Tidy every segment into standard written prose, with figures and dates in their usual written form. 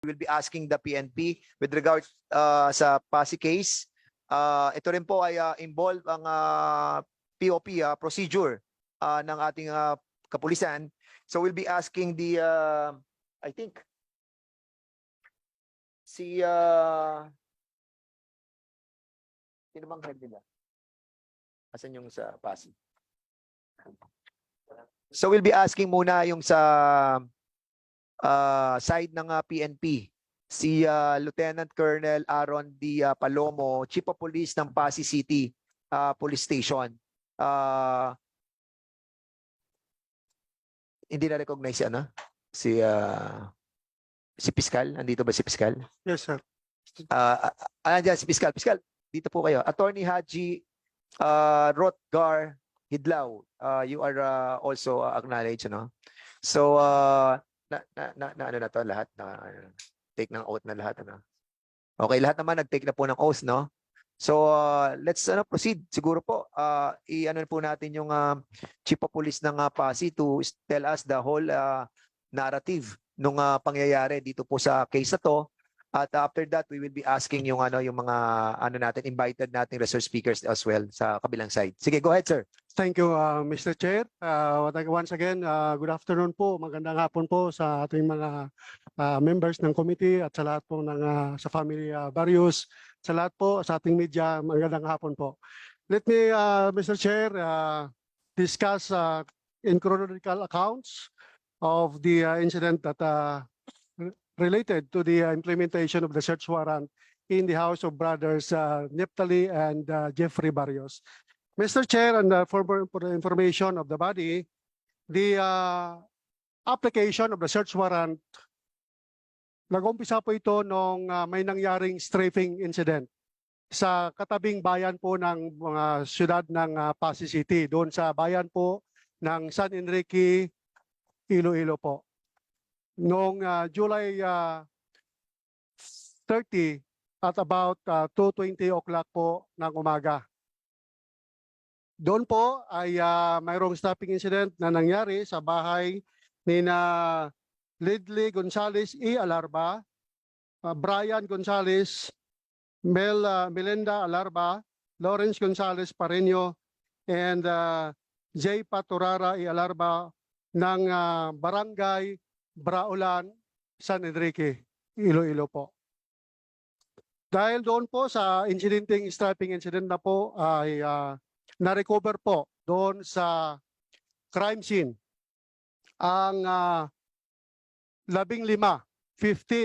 will be asking the PNP with regards sa Pasig case. Ito rin po ay involve ang POP procedure ng ating kapulisan. So we'll be asking the I think si sino bang head nila? Asan yung sa Pasig? So we'll be asking muna yung sa side ng PNP, si Lieutenant Colonel Aaron D. Palomo, Chief of Police ng Pasig City Police Station. Hindi na recognize si ano? Si Piskal, andito ba si Piskal? Yes, sir. Andiyan si Piskal. Piskal, dito po kayo. Attorney Haji Rotgar Hidlaw, you are also acknowledged, no? So ano na to lahat na take ng oath na lahat, ano? Okay, lahat naman nag-take na po ng oath, no? So let's proceed. Siguro po i-ano po natin yung Chief of Police ng Pasig to tell us the whole narrative nung pangyayari dito po sa case na to. At after that, we will be asking yung mga natin invited nating resource speakers as well sa kabilang side. Sige, go ahead, sir. Thank you, Mr. Chair. Once again, good afternoon po. Magandang hapon po sa ating mga members ng committee at sa lahat po ng sa family Barrios, sa lahat po sa ating media. Magandang hapon po. Let me, Mr. Chair, discuss in chronological accounts of the incident that related to the implementation of the search warrant in the house of brothers Neptali and Jeffrey Barrios. Mr. Chair, and for the information of the body, the application of the search warrant, nag-umpisa po ito nung may nangyaring strafing incident sa katabing bayan po ng mga syudad ng Pasig City, doon sa bayan po ng San Enrique, Iloilo po. Noong July 30 at about 2:20 o'clock po ng umaga. Doon po ay mayroong stopping incident na nangyari sa bahay ni Lidley Gonzales E. Alarba, Brian Gonzales, Melinda Alarba, Lawrence Gonzales Pareño, and J. Paturara E. Alarba ng Barangay Braulan, San Enrique, Iloilo po. Dahil doon po sa stopping incident na po ay na-recover po doon sa crime scene ang 15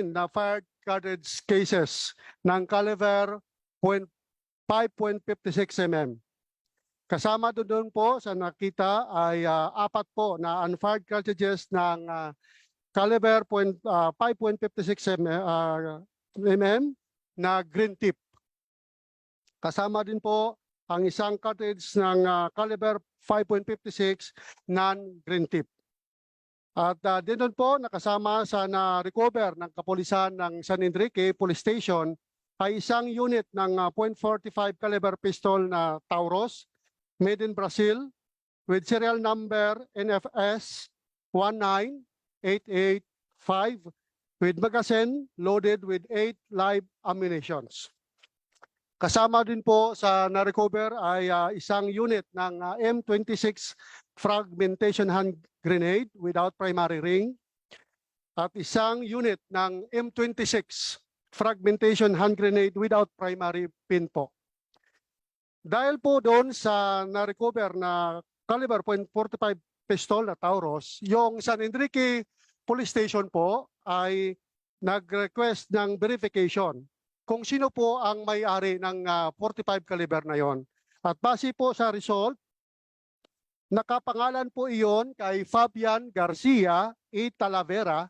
na fired cartridge cases ng caliber .5.56 mm. Kasama doon po sa nakita ay 4 po na unfired cartridges ng caliber 5.56 mm na green tip. Kasama din po ang isang cartridge ng caliber 5.56 non-green tip. At din doon po nakasama sa na-recover ng kapulisan ng San Enrique Police Station ay isang unit ng .45 caliber pistol na Taurus made in Brazil with serial number NFS 19885 with magazine loaded with 8 live ammunitions. Kasama din po sa na-recover ay isang unit ng M26 fragmentation hand grenade without primary ring at isang unit ng M26 fragmentation hand grenade without primary pin po. Dahil po doon sa na-recover na caliber .45 pistol na Taurus, yung San Enrique Police Station po ay nag-request ng verification kung sino po ang may-ari ng 45 caliber na yon. At base po sa result, nakapangalan po iyon kay Fabian Garcia E. Talavera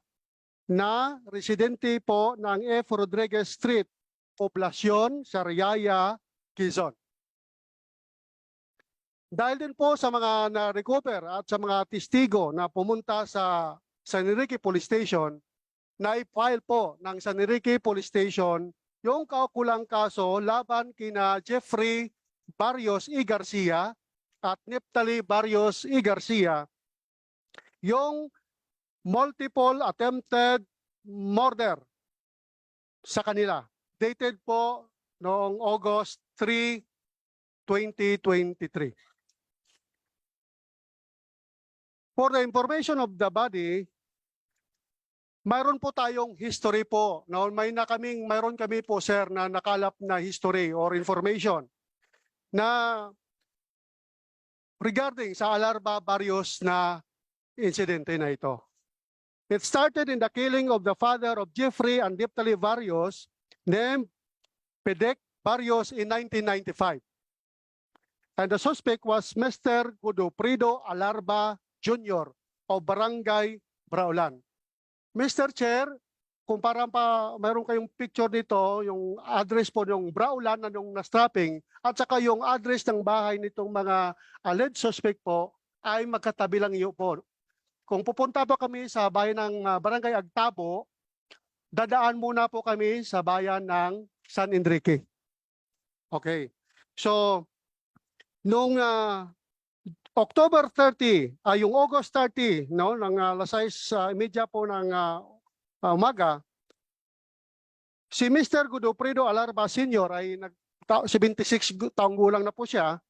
na residente po ng F. Rodriguez Street, Poblacion, Sariaya, Quezon. Dahil din po sa mga na-recover at sa mga testigo na pumunta sa San Enrique Police Station, na-file po ng San Enrique Police Station yung kaukulang kaso laban kina Jeffrey Barrios E. Garcia at Neptali Barrios E. Garcia, yung multiple attempted murder sa kanila. Dated po noong August 3, 2023. For the information of the body, mayroon po tayong history po. No? Mayroon kami po, sir, na nakalap na history or information na regarding sa Alarba Barrios na insidente na ito. It started in the killing of the father of Jeffrey and Diptali Barrios, named Pedek Barrios in 1995. And the suspect was Mr. Godofredo Alarba Jr. of Barangay Braulan. Mr. Chair, kung parang mayroon kayong picture dito, yung address po ng Braulan na yung na-strapping at saka yung address ng bahay nitong mga alleged suspect po ay magkatabi lang iyo po. Kung pupunta po kami sa bayan ng Barangay Agtabo, dadaan muna po kami sa bayan ng San Enrique. Okay. So, nung October 30, yung August 30, no, ng alas 6:30 po ng umaga, si Mr. Godofredo Alarba Sr. ay 76 taong gulang na po siya,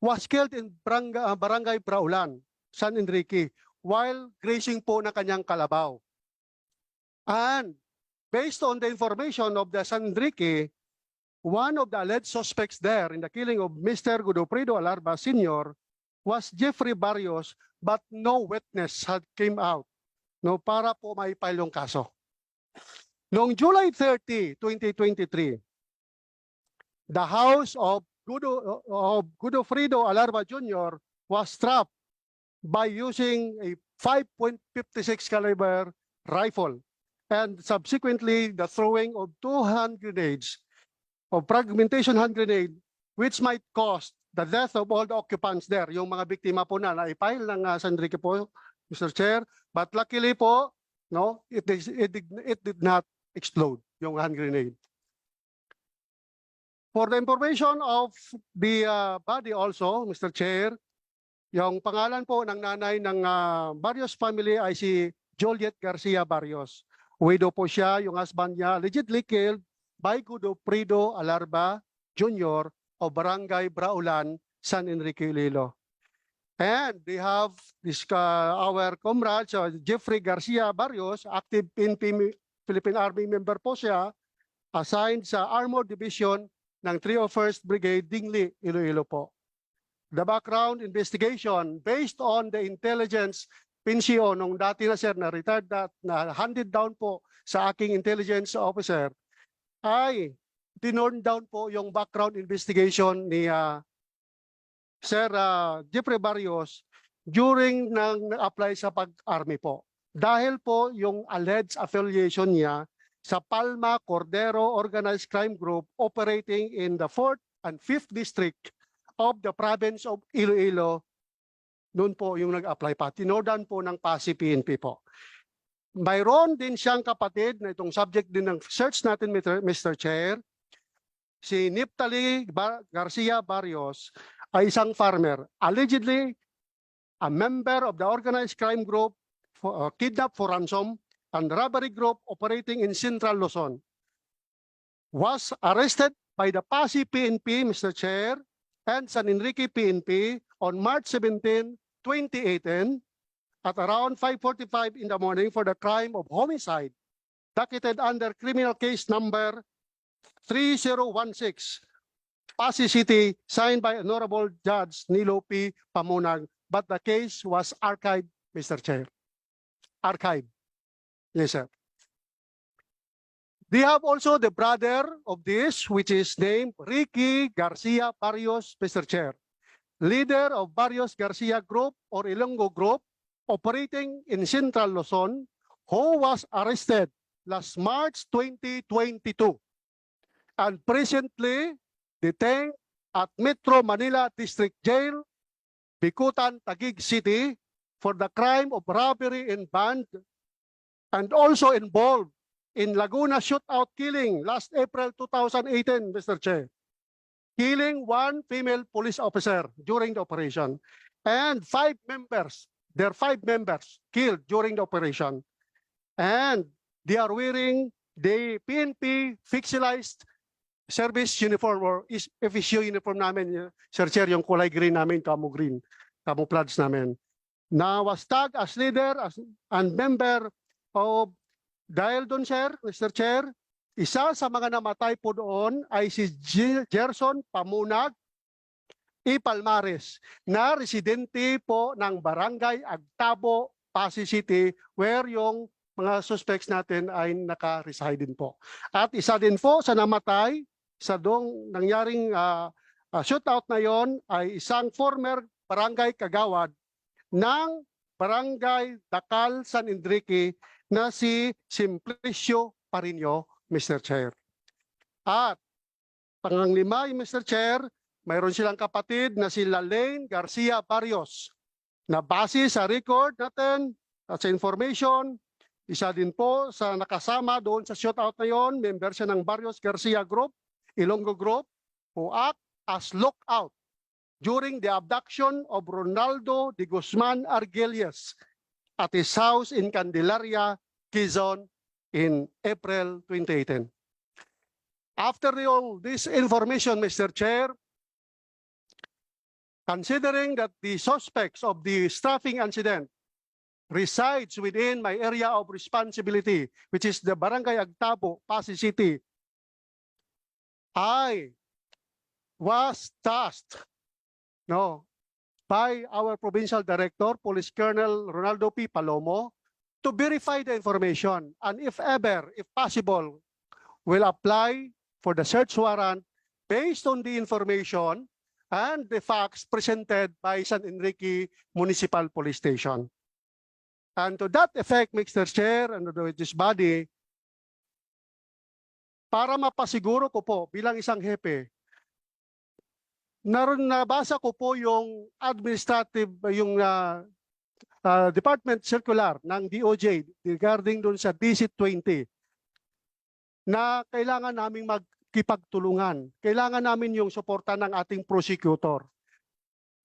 was killed in Barangay Braulan, San Enrique, while grazing po ng kanyang kalabaw. And based on the information of the San Enrique, one of the alleged suspects there in the killing of Mr. Godofredo Alarba Sr. was Jeffrey Barrios, but no witness had came out, no, para po maipile yung kaso. Noong July 30, 2023, the house of Godofredo Alarba Jr. was trapped by using a 5.56 caliber rifle and subsequently the throwing of 2 hand grenades of fragmentation hand grenade which might cause the death of all the occupants there. Yung mga biktima po na naipile ng San Enrique po, Mr. Chair. But luckily po, no, it did not explode, yung hand grenade. For the information of the body also, Mr. Chair, yung pangalan po ng nanay ng Barrios family ay si Juliet Garcia Barrios. Widow po siya, yung husband niya allegedly killed by Godofredo Alarba Jr. of Barangay Braulan, San Enrique, Iloilo. And they have this our comrade, Jeffrey Garcia Barrios, active PNP Philippine Army member po siya, assigned sa Armored Division ng 301st Brigade, Dingli, Iloilo po. The background investigation based on the intelligence pensyon nung dati na sir na retired na handed down po sa aking intelligence officer ay tinurn down po yung background investigation ni Sir Jeffrey Barrios during nang apply sa pag-army po. Dahil po yung alleged affiliation niya sa Palma Cordero Organized Crime Group operating in the 4th and 5th District of the province of Iloilo, noon po yung nag-apply pa. Tinodan po ng PASI PNP po. Mayroon din siyang kapatid na itong subject din ng search natin, Mr. Chair. Si Niptali Garcia Barrios ay isang farmer. Allegedly, a member of the organized crime group kidnap for ransom and robbery group operating in Central Luzon. Was arrested by the PASI PNP, Mr. Chair, and San Enrique PNP on March 17, 2018 at around 5:45 in the morning for the crime of homicide, docketed under criminal case number 3016, Pasig City, signed by Honorable Judge Nilo P. Pamunag, but the case was archived, Mr. Chair. Archived. Yes, sir. They have also the brother of this, which is named Ricky Garcia Barrios, Mr. Chair, leader of Barrios Garcia Group or Ilonggo Group, operating in Central Luzon, who was arrested last March 2022 and presently detained at Metro Manila District Jail, Bikutan, Taguig City, for the crime of robbery in band and also involved in Laguna shootout killing last April 2018, Mr. Chair. Killing one female police officer during the operation and 5 members, their 5 members killed during the operation. And they are wearing the PNP fictionalized service uniform or FSU uniform namin, Sir Chair, yung kulay green namin, green, camouflage namin, na was tagged as leader and member of, dahil doon, Sir, Mr. Chair, isa sa mga namatay po doon ay si Gerson Pamunag E. Palmares, na residente po ng Barangay Agtabo, Pasig City, where yung mga suspects natin ay naka-reside din po. At isa din po sa namatay sa nangyaring shootout na yon ay isang former barangay kagawad ng Barangay Dakal, San Enrique na si Simplicio Parino, Mr. Chair. At panglima, Mr. Chair, mayroon silang kapatid na si Lalaine Garcia Barrios na base sa record natin at sa information, isa din po sa nakasama doon sa shootout na yon, member siya ng Barrios Garcia Group, Ilonggo Group, who act as lookout during the abduction of Ronaldo de Guzman Argelias at his house in Candelaria, Quezon in April 2018. After all this information, Mr. Chair, considering that the suspects of the staffing incident resides within my area of responsibility, which is the Barangay Agtabo, Pasig City, I was tasked by our Provincial Director, Police Colonel Ronaldo P. Palomo, to verify the information and if ever, if possible, will apply for the search warrant based on the information and the facts presented by San Enrique Municipal Police Station. And to that effect, Mr. Chair, and this body, para mapasiguro ko po bilang isang hepe, nabasa ko po yung administrative, yung department circular ng DOJ regarding dun sa DC-20 na kailangan naming magkipagtulungan. Kailangan namin yung suporta ng ating prosecutor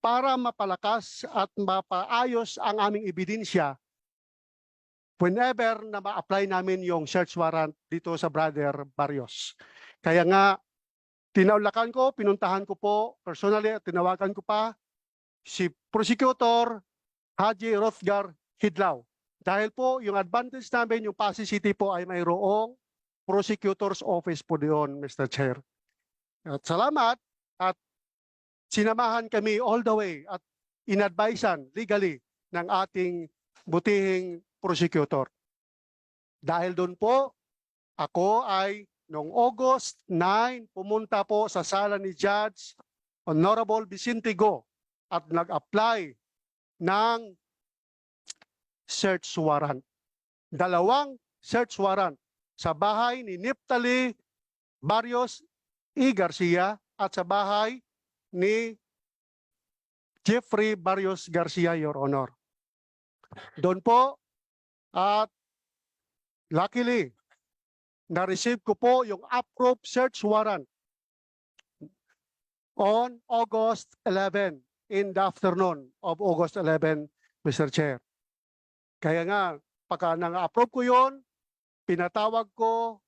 para mapalakas at mapaayos ang aming ebidensya whenever na ma-apply namin yung search warrant dito sa Brother Barrios. Kaya nga, tinaulakan ko, pinuntahan ko po, personally, tinawagan ko pa si Prosecutor Haji Rothgar Hidlaw. Dahil po, yung advantage namin, yung Pasig City po ay mayroong Prosecutor's Office po doon, Mr. Chair. At salamat at sinamahan kami all the way at inadvisean legally ng ating butihing prosecutor. Dahil doon po, ako ay noong August 9, pumunta po sa sala ni Judge Honorable Vicente Go at nag-apply ng search warrant. 2 search warrant sa bahay ni Neftali Barrios E. Garcia at sa bahay ni Jeffrey Barrios Garcia, Your Honor. Doon po, at luckily, na-receive ko po yung approved search warrant on August 11, in the afternoon of August 11, Mr. Chair. Kaya nga, pagka nang-approve ko yun, pinatawag ko,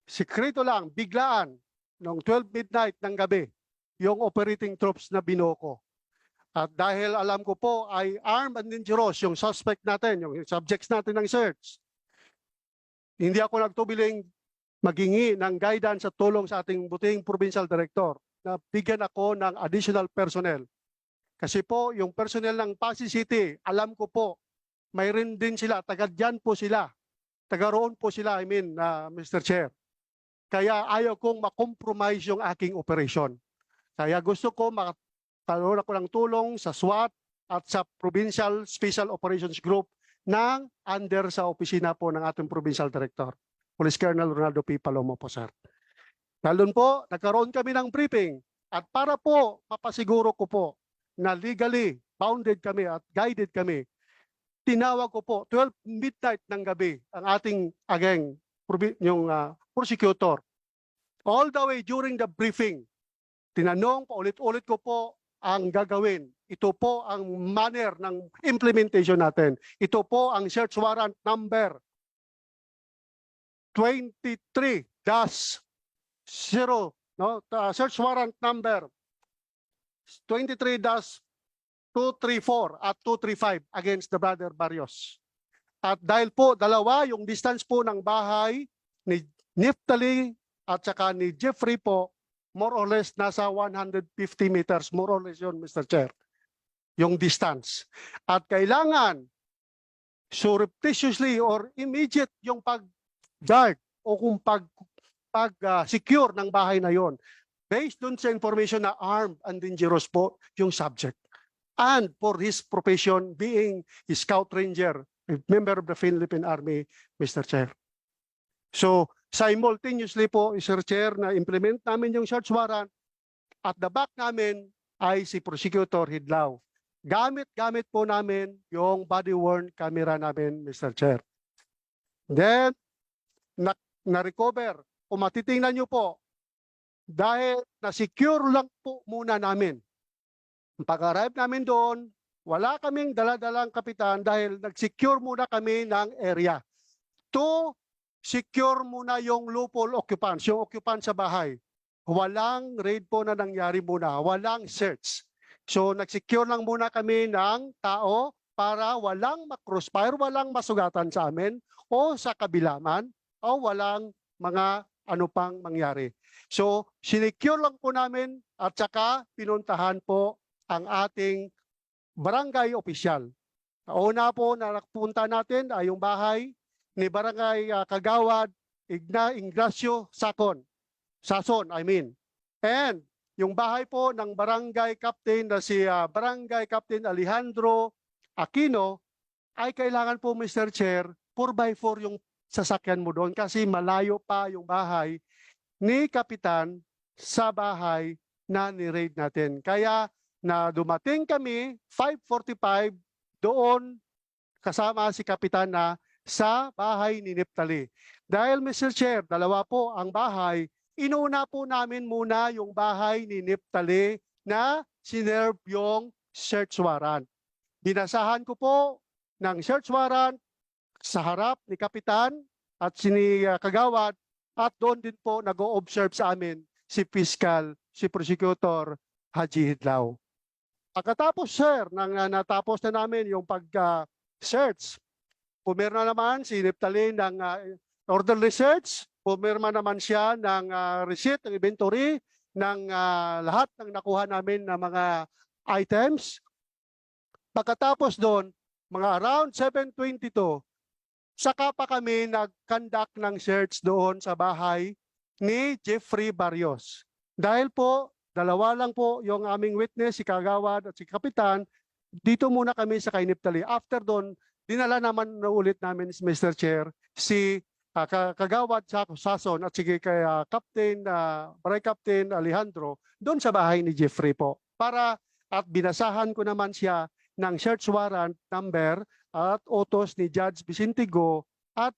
sikreto lang, biglaan, noong 12 midnight ng gabi, yung operating troops na binoko. At dahil alam ko po ay armed and dangerous yung suspect natin, yung subjects natin ng search, hindi ako nagtubiling maghingi ng guidance at tulong sa ating buting provincial director na bigyan ako ng additional personnel. Kasi po yung personnel ng Pasig City, alam ko po, mayroon din sila, taga dyan po sila, taga roon po sila, Mr. Chair. Kaya ayaw kong makompromise yung aking operation. Kaya gusto ko magkaroon ako ng tulong sa SWAT at sa Provincial Special Operations Group ng under sa opisina po ng ating Provincial Director, Police Colonel Ronaldo P. Palomo po, sir. Dahil po, nagkaroon kami ng briefing at para po mapasiguro ko po na legally bounded kami at guided kami, tinawag ko po 12 midnight ng gabi ang ating yung prosecutor. All the way during the briefing, tinanong paulit-ulit ko po ang gagawin. Ito po ang manner ng implementation natin. Ito po ang search warrant number. 23-0, no? Search warrant number 23-234 at 235 against the brother Barrios. At dahil po dalawa yung distance po ng bahay ni Neftali at saka ni Jeffrey po, more or less nasa 150 meters, more or less yun, Mr. Chair, yung distance. At kailangan surreptitiously or immediate yung pag-guard o kung secure ng bahay na yon based dun sa information na armed and dangerous po yung subject. And for his profession being a scout ranger, a member of the Philippine Army, Mr. Chair. So, simultaneously po, Mr. Chair, na implement namin yung search warrant at the back namin ay si Prosecutor Hidlaw. Gamit po namin yung body-worn camera namin, Mr. Chair. Then, na-recover. Kung matitingnan nyo po, dahil na-secure lang po muna namin. Pag-arrive namin doon, wala kaming daladalang kapitan dahil nag-secure muna kami ng area. To secure muna yung loophole occupants, yung occupant sa bahay. Walang raid po na nangyari muna, walang search. So nag-secure lang muna kami ng tao para walang ma-crossfire, walang masugatan sa amin o sa kabilaman o walang mga ano pang mangyari. So sinecure lang po namin at saka pinuntahan po ang ating barangay official. Una po na napunta natin ay yung bahay ni Barangay Kagawad Ignacio Sason, I mean. And yung bahay po ng barangay captain na si Barangay Captain Alejandro Aquino ay kailangan po, Mr. Chair, 4x4 yung sasakyan mo doon kasi malayo pa yung bahay ni Kapitan sa bahay na ni-raid natin. Kaya na dumating kami 5:45 doon kasama si Kapitan na sa bahay ni Neftali. Dahil Mr. Chair, dalawa po ang bahay, inuna po namin muna yung bahay ni Neftali na sinerve yung search warrant. Binasahan ko po ng search warrant sa harap ni Kapitan at si Kagawad at doon din po nag-o-observe sa amin si Fiscal, si Prosecutor Haji Hidlaw. Pagkatapos, sir, natapos na namin yung pag-search, pumirma naman si Neftali ng orderly search, pumirma naman siya ng receipt, ng inventory, ng lahat ng nakuha namin na mga items. Pagkatapos doon, mga around 7:22, saka pa kami nag-conduct ng search doon sa bahay ni Jeffrey Barrios. Dahil po, dalawa lang po yung aming witness, si Kagawad at si Kapitan. Dito muna kami sa kay Neftali. After doon, dinala naman na ulit namin, Mr. Chair, si Kagawad Sason at si kay Captain, Barangay Captain Alejandro doon sa bahay ni Jeffrey po. At binasahan ko naman siya ng search warrant number at utos ni Judge Vicente Go at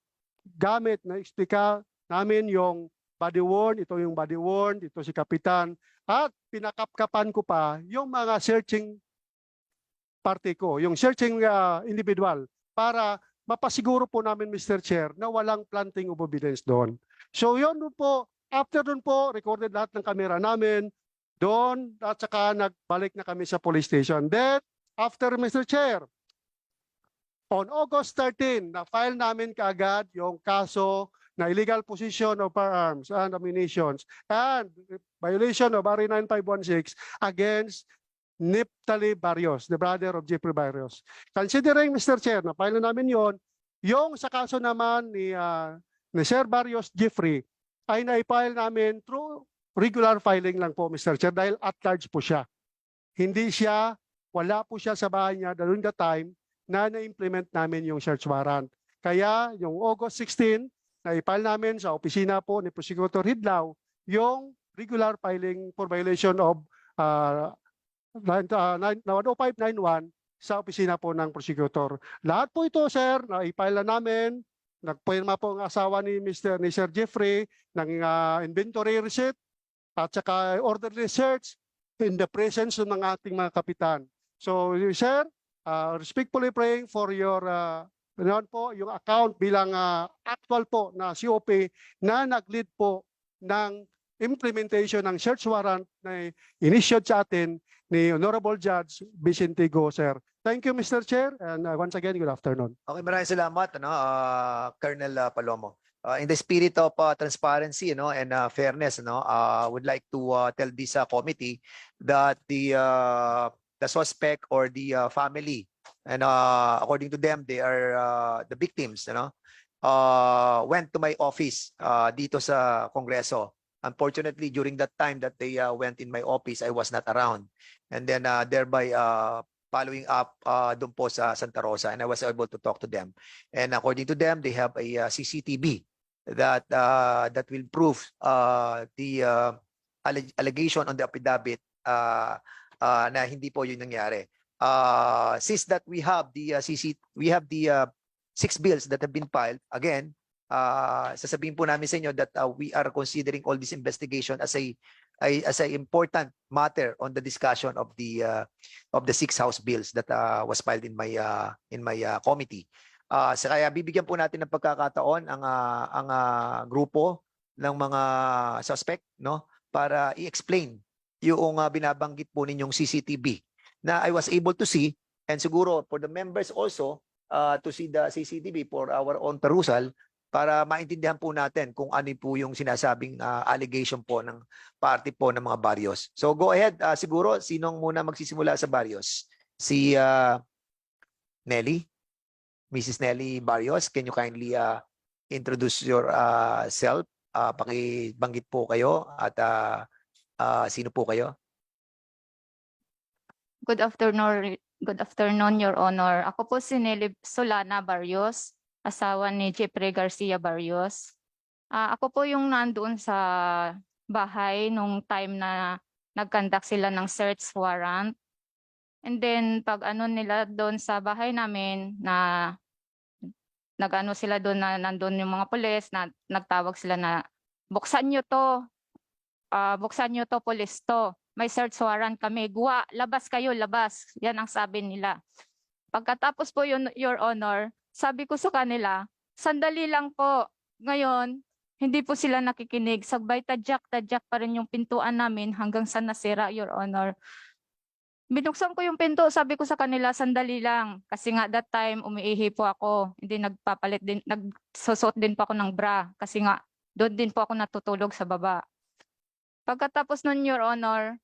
gamit na eksplika namin yung body worn, ito yung body worn, ito si Kapitan. At pinakapkapan ko pa yung mga searching party ko, yung searching individual para mapasiguro po namin, Mr. Chair, na walang planting of evidence doon. So yun po, after doon po, recorded lahat ng kamera namin doon at saka nagbalik na kami sa police station. Then, after, Mr. Chair, on August 13, na-file namin kaagad yung kaso na illegal possession of firearms and ammunitions and violation of RA 9516 against Neftali Barrios, the brother of Jeffrey Barrios. Considering, Mr. Chair, na file na namin yon, yung sa kaso naman ni Sir Barrios Jeffrey ay na-file namin through regular filing lang po, Mr. Chair, dahil at large po siya. Wala po siya sa bahay niya during the time na na-implement namin yung search warrant. Kaya yung August 16, na-file namin sa opisina po ni Prosecutor Hidlaw yung regular filing for violation of 10591 sa opisina po ng prosecutor. Lahat po ito, sir, na-file na namin. Nagpirma po ang asawa ni Sir Jeffrey ng inventory receipt at saka orderly search in the presence ng ating mga kapitan. So, sir, respectfully praying for your Noon po yung account bilang actual po na COP na nag-lead po ng implementation ng search warrant na initiate sa atin ni Honorable Judge Vicente Go, sir. Thank you, Mr. Chair, and once again, good afternoon. Okay, maraming salamat, Colonel Palomo. In the spirit of transparency, and fairness, would like to tell this committee that the suspect or the family, and according to them, they are the victims, went to my office dito sa Kongreso. Unfortunately, during that time that they went in my office, I was not around, and then thereby following up doon po sa Santa Rosa, and I was able to talk to them. And according to them, they have a CCTV that will prove the allegation on the affidavit na hindi po yun nangyari. Since that we have the we have the 6 bills that have been filed, again, sasabihin po namin sa inyo that we are considering all this investigation as a important matter on the discussion of the 6 House bills that was filed in my committee. Kaya bibigyan po natin ng pagkakataon ang grupo ng mga suspect, para i-explain yung binabanggit po ninyong CCTV na I was able to see, and siguro for the members also to see the CCTV for our own perusal, para maintindihan po natin kung ano po yung sinasabing allegation po ng party po ng mga Barrios. So go ahead, siguro sinong muna magsisimula sa Barrios? Si Nelly? Mrs. Nelly Barrios, can you kindly introduce yourself? Pakibanggit po kayo at sino po kayo? Good afternoon, Your Honor. Ako po si Nelly Solana Barrios, asawa ni Jeffrey Garcia Barrios. Ako po yung nandoon sa bahay nung time na nag-conduct sila ng search warrant. And then pag ano nila doon sa bahay namin na nag-ano sila doon na nandoon yung mga pulis na nagtawag sila na buksan nyo to, pulis to. May search warrant kami. Guwa, labas kayo, labas. Yan ang sabi nila. Pagkatapos po yun, Your Honor, sabi ko sa kanila, sandali lang po. Ngayon, hindi po sila nakikinig. Sagbay tadyak pa rin yung pintuan namin hanggang sa nasira, Your Honor. Binuksan ko yung pinto, sabi ko sa kanila, sandali lang. Kasi nga that time, umiihi po ako. Hindi nagpapalit din, nagsusot din po ako ng bra. Kasi nga, doon din po ako natutulog sa baba. Pagkatapos nun, Your Honor,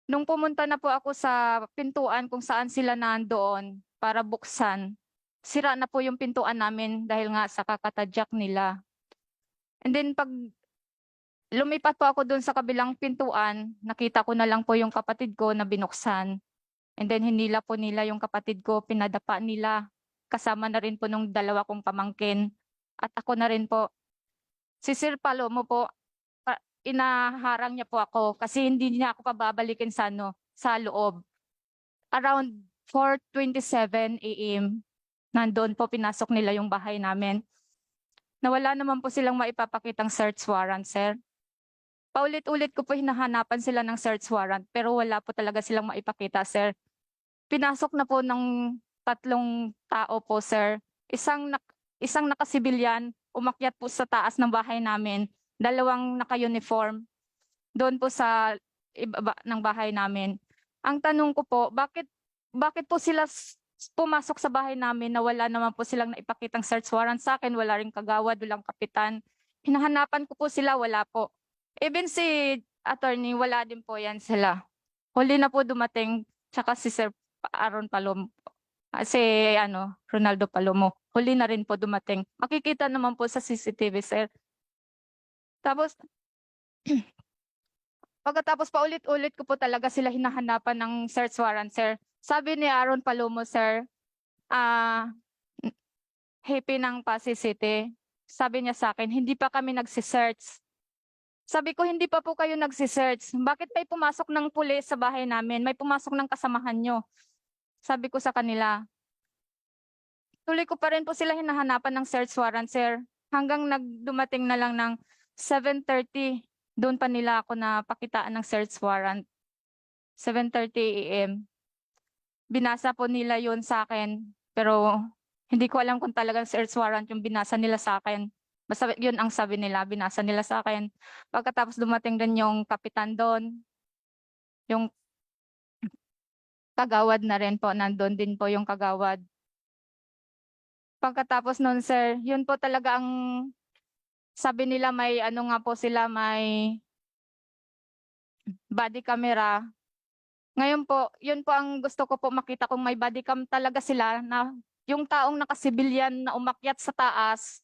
nung pumunta na po ako sa pintuan kung saan sila nandoon para buksan, sira na po yung pintuan namin dahil nga sa kakatadyak nila. And then pag lumipat po ako doon sa kabilang pintuan, nakita ko na lang po yung kapatid ko na binuksan. And then hinila po nila yung kapatid ko, pinadapa nila. Kasama na rin po nung dalawa kong pamangkin. At ako na rin po. Si Sir Palomo po, inaharang niya po ako kasi hindi niya ako pababalikin sa loob. Around 4:27 AM, nandoon po pinasok nila yung bahay namin. Nawala naman po silang maipapakitang search warrant, sir. Paulit-ulit ko po hinahanapan sila ng search warrant pero wala po talaga silang maipakita, sir. Pinasok na po ng 3 tao po, sir. Isang nakasibilyan, umakyat po sa taas ng bahay namin. 2 naka-uniform doon po sa ibaba ng bahay namin. Ang tanong ko po, bakit po sila pumasok sa bahay namin na wala naman po silang naipakitang search warrant sa akin, wala ring kagawad, walang kapitan. Hinahanapan ko po sila, wala po. Even si attorney, wala din po yan sila. Huli na po dumating, tsaka si Sir Aaron Palomo, si Ronaldo Palomo. Huli na rin po dumating. Makikita naman po sa CCTV, sir. Tapos, pagkatapos paulit-ulit ko po talaga sila hinahanapan ng search warrant, sir. Sabi ni Aaron Palomo, sir, happy ng Pasig City. Sabi niya sa akin, hindi pa kami nagsisearch. Sabi ko, hindi pa po kayo nagsisearch. Bakit may pumasok ng pulis sa bahay namin? May pumasok ng kasamahan nyo. Sabi ko sa kanila. Tuloy ko pa rin po sila hinahanapan ng search warrant, sir. Hanggang nagdumating na lang ng 7:30. Doon pa nila ako napakitaan ng search warrant. 7:30 AM. Binasa po nila yun sa akin. Pero Hindi ko alam kung talagang search warrant yung binasa nila sa akin. Basta yun ang sabi nila, binasa nila sa akin. Pagkatapos dumating din yung kapitan doon, yung kagawad na rin po, nandun din po yung kagawad. Pagkatapos nun, sir, yun po talaga ang sabi nila may ano nga po sila, may body camera. Ngayon po, yun po ang gusto ko po makita kung may body cam talaga sila na yung taong nakasibilyan na umakyat sa taas.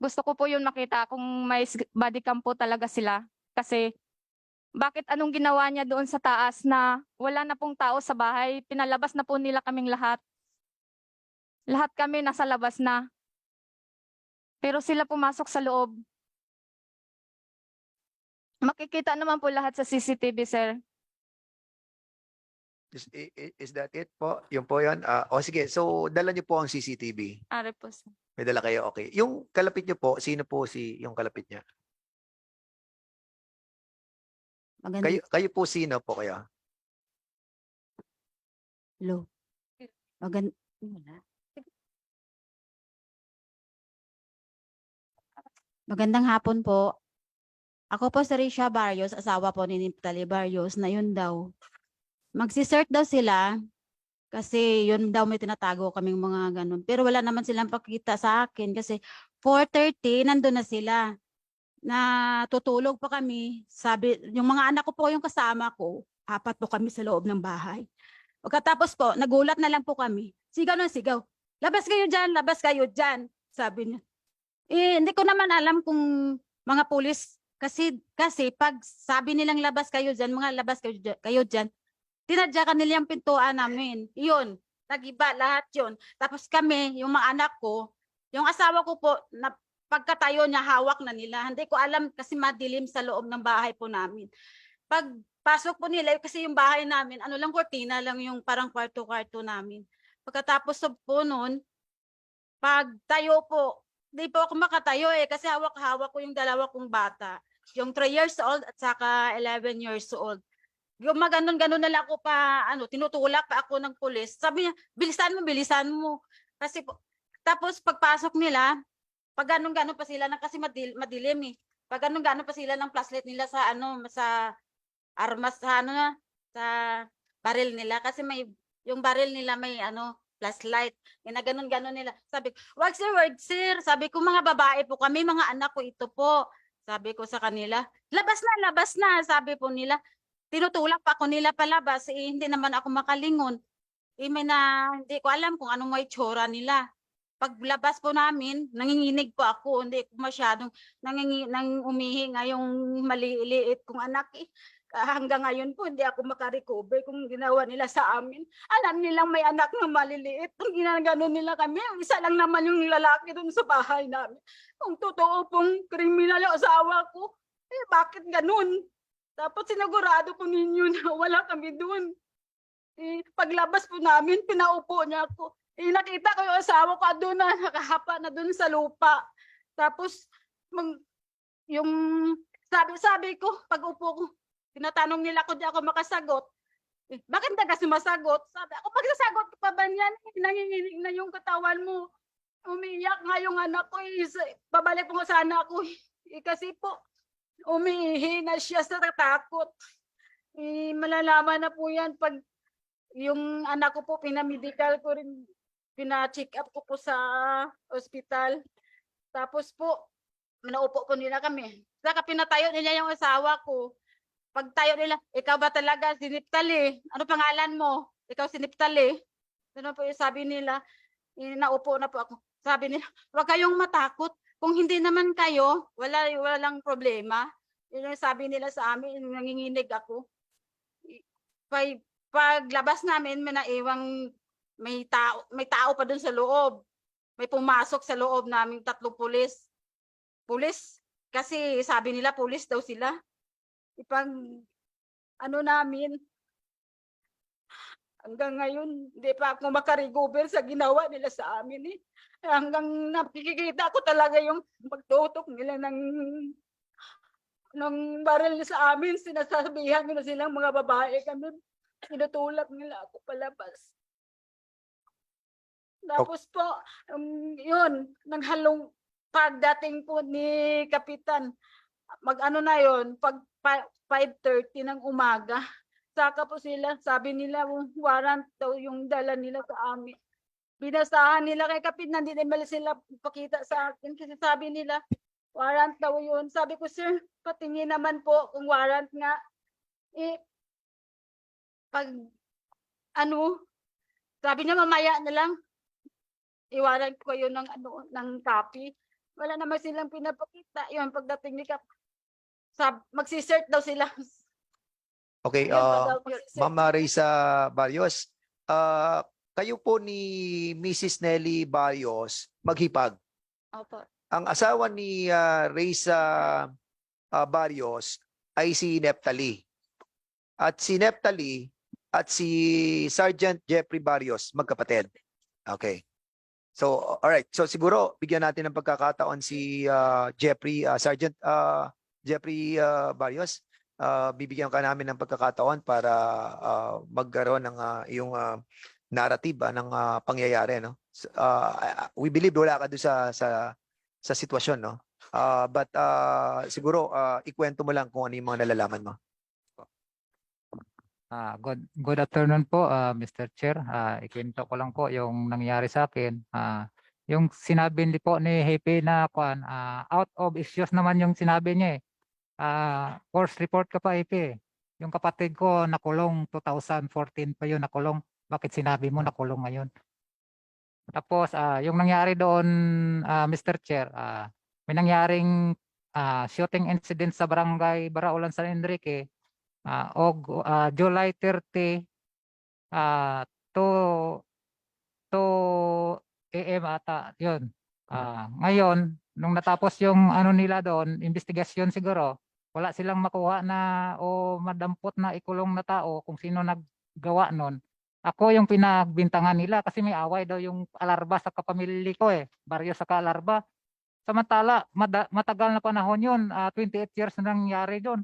Gusto ko po yun makita kung may body cam po talaga sila. Kasi bakit anong ginawa niya doon sa taas na wala na pong tao sa bahay, pinalabas na po nila kaming lahat. Lahat kami nasa labas na. Pero sila pumasok sa loob. Makikita naman po lahat sa CCTV, sir. Is that it po? Yun po yun. O sige, so dala niyo po ang CCTV. Ari po, sir. May dala kayo, okay. Yung kalapit niyo po, sino po yung kalapit niya? Kayo po sino po kayo? Hello. Wala. Magandang hapon po. Ako po si Risha Barrios, asawa po ni Niptali Barrios, na yun daw. Magsisert daw sila kasi yun daw may tinatago kaming mga ganun. Pero wala naman silang pakita sa akin kasi 4:30 nandun na sila. Natutulog pa kami. Sabi, yung mga anak ko po yung kasama ko, 4 po kami sa loob ng bahay. Pagkatapos po, nagulat na lang po kami. Sigaw na sigaw. Labas kayo dyan, labas kayo dyan. Sabi niya. Hindi ko naman alam kung mga pulis, kasi pag sabi nilang labas kayo dyan, mga labas kayo dyan, tinadyakan nila yung pintuan namin. Yun, nagiba lahat yun. Tapos kami, yung mga anak ko, yung asawa ko po, na pagkatayo niya, hawak na nila. Hindi ko alam kasi madilim sa loob ng bahay po namin. Pagpasok po nila, kasi yung bahay namin, ano lang, kortina lang yung parang kwarto-kwarto namin. Pagkatapos po noon, pag tayo po, di po ako makatayo kasi hawak-hawak ko yung dalawa kong bata. Yung 3 years old at saka 11 years old. Yung maganon-ganon na lang ako pa, tinutulak pa ako ng pulis. Sabi niya, bilisan mo. Kasi po, tapos pagpasok nila, pag ganon-ganon pa sila, kasi madilim eh. Pag ganon-ganon pa sila ng flashlight nila sa sa armas, sa baril nila. Kasi yung baril nila may flashlight. Ganon-ganon nila. Sabi ko, wag sir. Sabi ko, mga babae po kami, mga anak ko ito po. Sabi ko sa kanila, labas na. Sabi po nila, tinutulak pa ako nila palabas. Hindi naman ako makalingon. Hindi ko alam kung anong may tsura nila. Paglabas po namin, nanginginig po ako. Hindi ko masyadong umihi nga yung maliliit kong anak. Hanggang ngayon po, hindi ako makarecover kung ginawa nila sa amin. Alam nilang may anak na maliliit. Kung ginagano nila kami, isa lang naman yung lalaki dun sa bahay namin. Kung totoo pong kriminal yung asawa ko, bakit ganun? Tapos sinigurado po ninyo na wala kami dun. Paglabas po namin, pinaupo niya ako. Nakita ko yung asawa ko doon na nakahapa na doon sa lupa. Tapos, yung sabi ko, pag upo ko, tinatanong nila kung di ako makasagot. Bakit ka sumasagot? Sabi ako, magsasagot ka pa ba niyan? Nanginginig na yung katawan mo. Umiiyak nga yung anak ko. Babalik po sana ako. Kasi po, umiihi na siya sa takot. Malalaman na po yan pag yung anak ko po, pinamedical ko rin, pina-check up ko po sa ospital. Tapos po, naupo po nila kami. Saka pinatayo nila yung asawa ko. Pagtayo nila, ikaw ba talaga si Niptali? Ano pangalan mo? Ikaw si Niptali? Ano po yung sabi nila? Naupo na po ako. Sabi nila, huwag kayong matakot. Kung hindi naman kayo, walang problema. Yun yung sabi nila sa amin, nanginginig ako. Paglabas namin, may tao pa dun sa loob. May pumasok sa loob namin 3 pulis. Pulis, kasi sabi nila pulis daw sila. Namin, hanggang ngayon, hindi pa ako makarecover sa ginawa nila sa amin. Hanggang nakikita ko talaga yung magtutok nila ng baril sa amin. Sinasabihan nila silang mga babae kami. Tinutulak nila ako palabas. Tapos po, yun, naghalong pagdating po ni Kapitan, mag-ano na yun, pag 5:30 ng umaga. Saka po sila, sabi nila, warrant daw yung dala nila sa amin. Binasahan nila kay Kapitan, hindi naman sila pakita sa akin kasi sabi nila, warrant daw yun. Sabi ko, sir, patingin naman po kung warrant nga. Eh, pag ano, sabi niya mamaya na lang, iwanan ko yun ng ano ng copy. Wala naman silang pinapakita. Yun pagdating ni Kap, magsi-cert daw sila. Okay, Yun pa daw, magsi-cert. Ma'am Risa Barrios, kayo po ni Mrs. Nelly Barrios maghipag. Opo. Ang asawa ni Risa Barrios ay si Neptali. At si Neptali at si Sergeant Jeffrey Barrios magkapatid. Okay. So, all right. So siguro bigyan natin ng pagkakataon si Jeffrey, Sergeant Jeffrey Barrios. Bibigyan ka namin ng pagkakataon para magkaroon ng iyong narrative ng pangyayari, no? We believe wala ka doon sa sitwasyon, no? But siguro ikwento mo lang kung ano yung mga nalalaman mo. Good afternoon po, Mr. Chair. Ikwento ko lang po yung nangyari sa akin. Yung sinabi ni po ni Hepe na out of issues naman yung sinabi niya eh. Force report ka pa, Hepe. Yung kapatid ko nakulong 2014 pa yun nakulong. Bakit sinabi mo nakulong ngayon? Tapos yung nangyari doon, Mr. Chair, may nangyaring shooting incident sa barangay Baraulan, San Enrique. July 30 to AM ata yun. Ngayon nung natapos yung ano nila doon, investigasyon siguro, wala silang makuha na o madampot na ikulong na tao kung sino naggawa nun. Ako yung pinagbintangan nila kasi may away daw yung Alarba sa kapamilya ko eh, Barrio sa Alarba. Samantala matagal na panahon yun, 28 years na nangyari doon.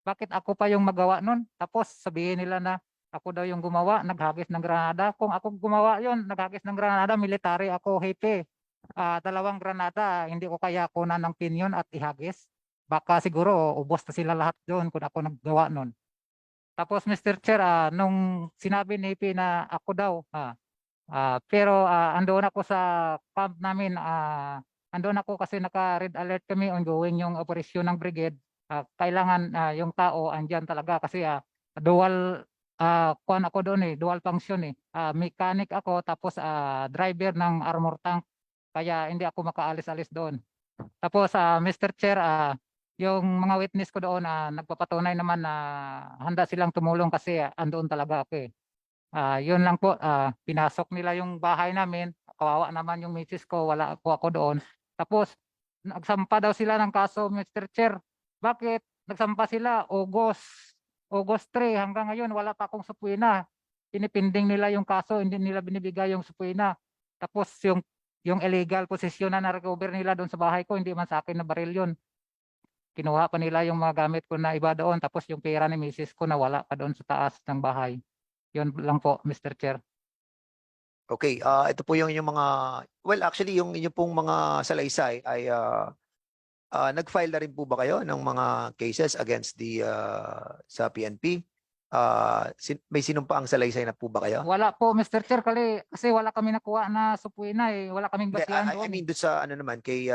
Bakit ako pa yung magawa nun? Tapos sabihin nila na ako daw yung gumawa, naghagis ng granada. Kung ako gumawa yon, naghagis ng granada, military ako, Hepe. 2 granada, hindi ko kaya kunan ng pinyon at ihagis. Baka siguro ubos na sila lahat doon kung ako naggawa nun. Tapos Mr. Chair, nung sinabi ni Hepe na ako daw, pero andoon ako sa camp namin, andoon ako kasi naka-red alert kami ongoing yung operasyon ng brigade. Kailangan yung tao andyan talaga kasi dual kuan ako doon eh, dual function eh. Mechanic ako tapos driver ng armor tank. Kaya hindi ako makaalis-alis doon. Tapos Mr. Chair, yung mga witness ko doon nagpapatunay naman na handa silang tumulong kasi andoon talaga ako eh. Yun lang po, pinasok nila yung bahay namin. Kawawa naman yung misis ko, wala ako doon. Tapos nagsampa daw sila ng kaso, Mr. Chair. Bakit? Nagsampa sila August 3 hanggang ngayon wala pa akong supuina. Pinipinding nila yung kaso, hindi nila binibigay yung supuina. Tapos yung illegal possession na na-recover nila doon sa bahay ko, hindi man sa akin na baril yun. Kinuha pa nila yung mga gamit ko na iba doon, tapos yung pera ni misis ko na wala pa doon sa taas ng bahay. Yun lang po, Mr. Chair. Okay, ito po yung inyong mga, well actually yung inyong pong mga salaysay ay nag-file na rin po ba kayo ng mga cases against sa PNP? May sinumpaang salaysay na po ba kayo? Wala po, Mr. Chair, kasi wala kami nakuha na supuina eh. Wala kaming Hindi, basihan I doon. mean doon sa ano naman kay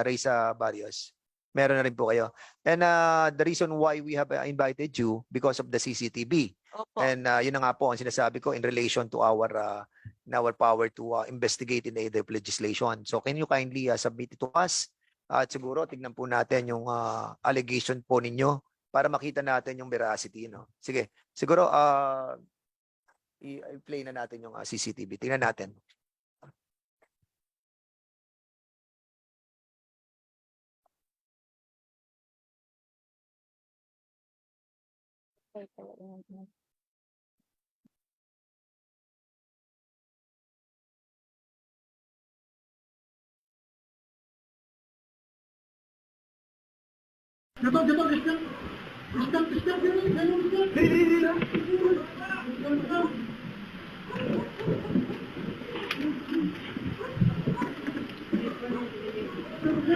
Risa Barrios. Meron na rin po kayo. And the reason why we have invited you because of the CCTV. Opo. And yun na nga po ang sinasabi ko in relation to our power to investigate in the aid of legislation. So can you kindly submit it to us? At siguro tignan po natin yung allegation po ninyo para makita natin yung veracity, no? Sige. Siguro i-play na natin yung CCTV. Tingnan natin.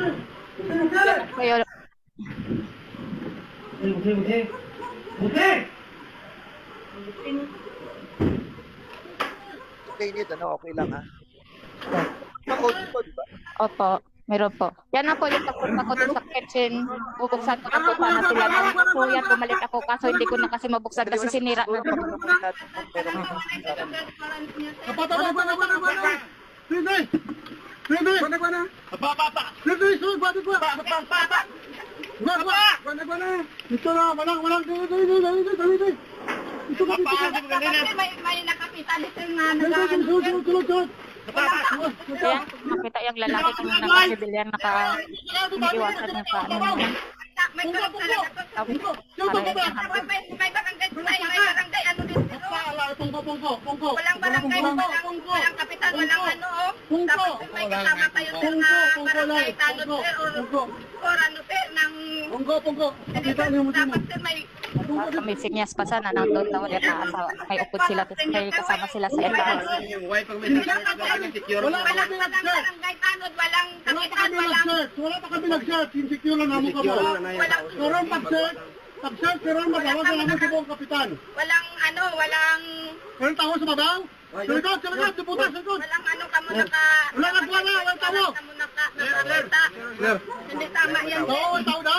Yan po yun. Okay, Nid, ano, okay lang ha. Naka-audio po, di ba? Opo, meron po. Yan na po yung pagpunta ko dun sa kitchen. Bubuksan ko na po sana sila. So yan, bumalik ako. Kaso hindi ko na kasi mabuksan kasi sinira na. May nakapitan dito nga Ayan, makita yung lalaki kanina naka-civilian, naka-iwasan niya sa ano niya. may tulog talaga. Tapos, parehas ng hapon. May barangay ano dito. Walang barangay, walang kapitan, walang ano. Tapos may kasama kayo sir na barangay tanod sir or ano sir ng dapat sir may May sinyas pa sana nandun na ulit na asawa. May upod sila, may kasama sila sa entrance. walang barangay tanod, walang kapitan, walang Wala pa kami nag-search. Insecure lang namin kamo. walang Karon pag-search, karon mag-awag na naman sa buong kapitan. walang ano, walang Karon tao sa babaw? Sa likod, diputa, sa likod. walang ano kamo naka Wala nagwala, walang tao. kamo nakakita. Hindi tama yan. Oo, tao na.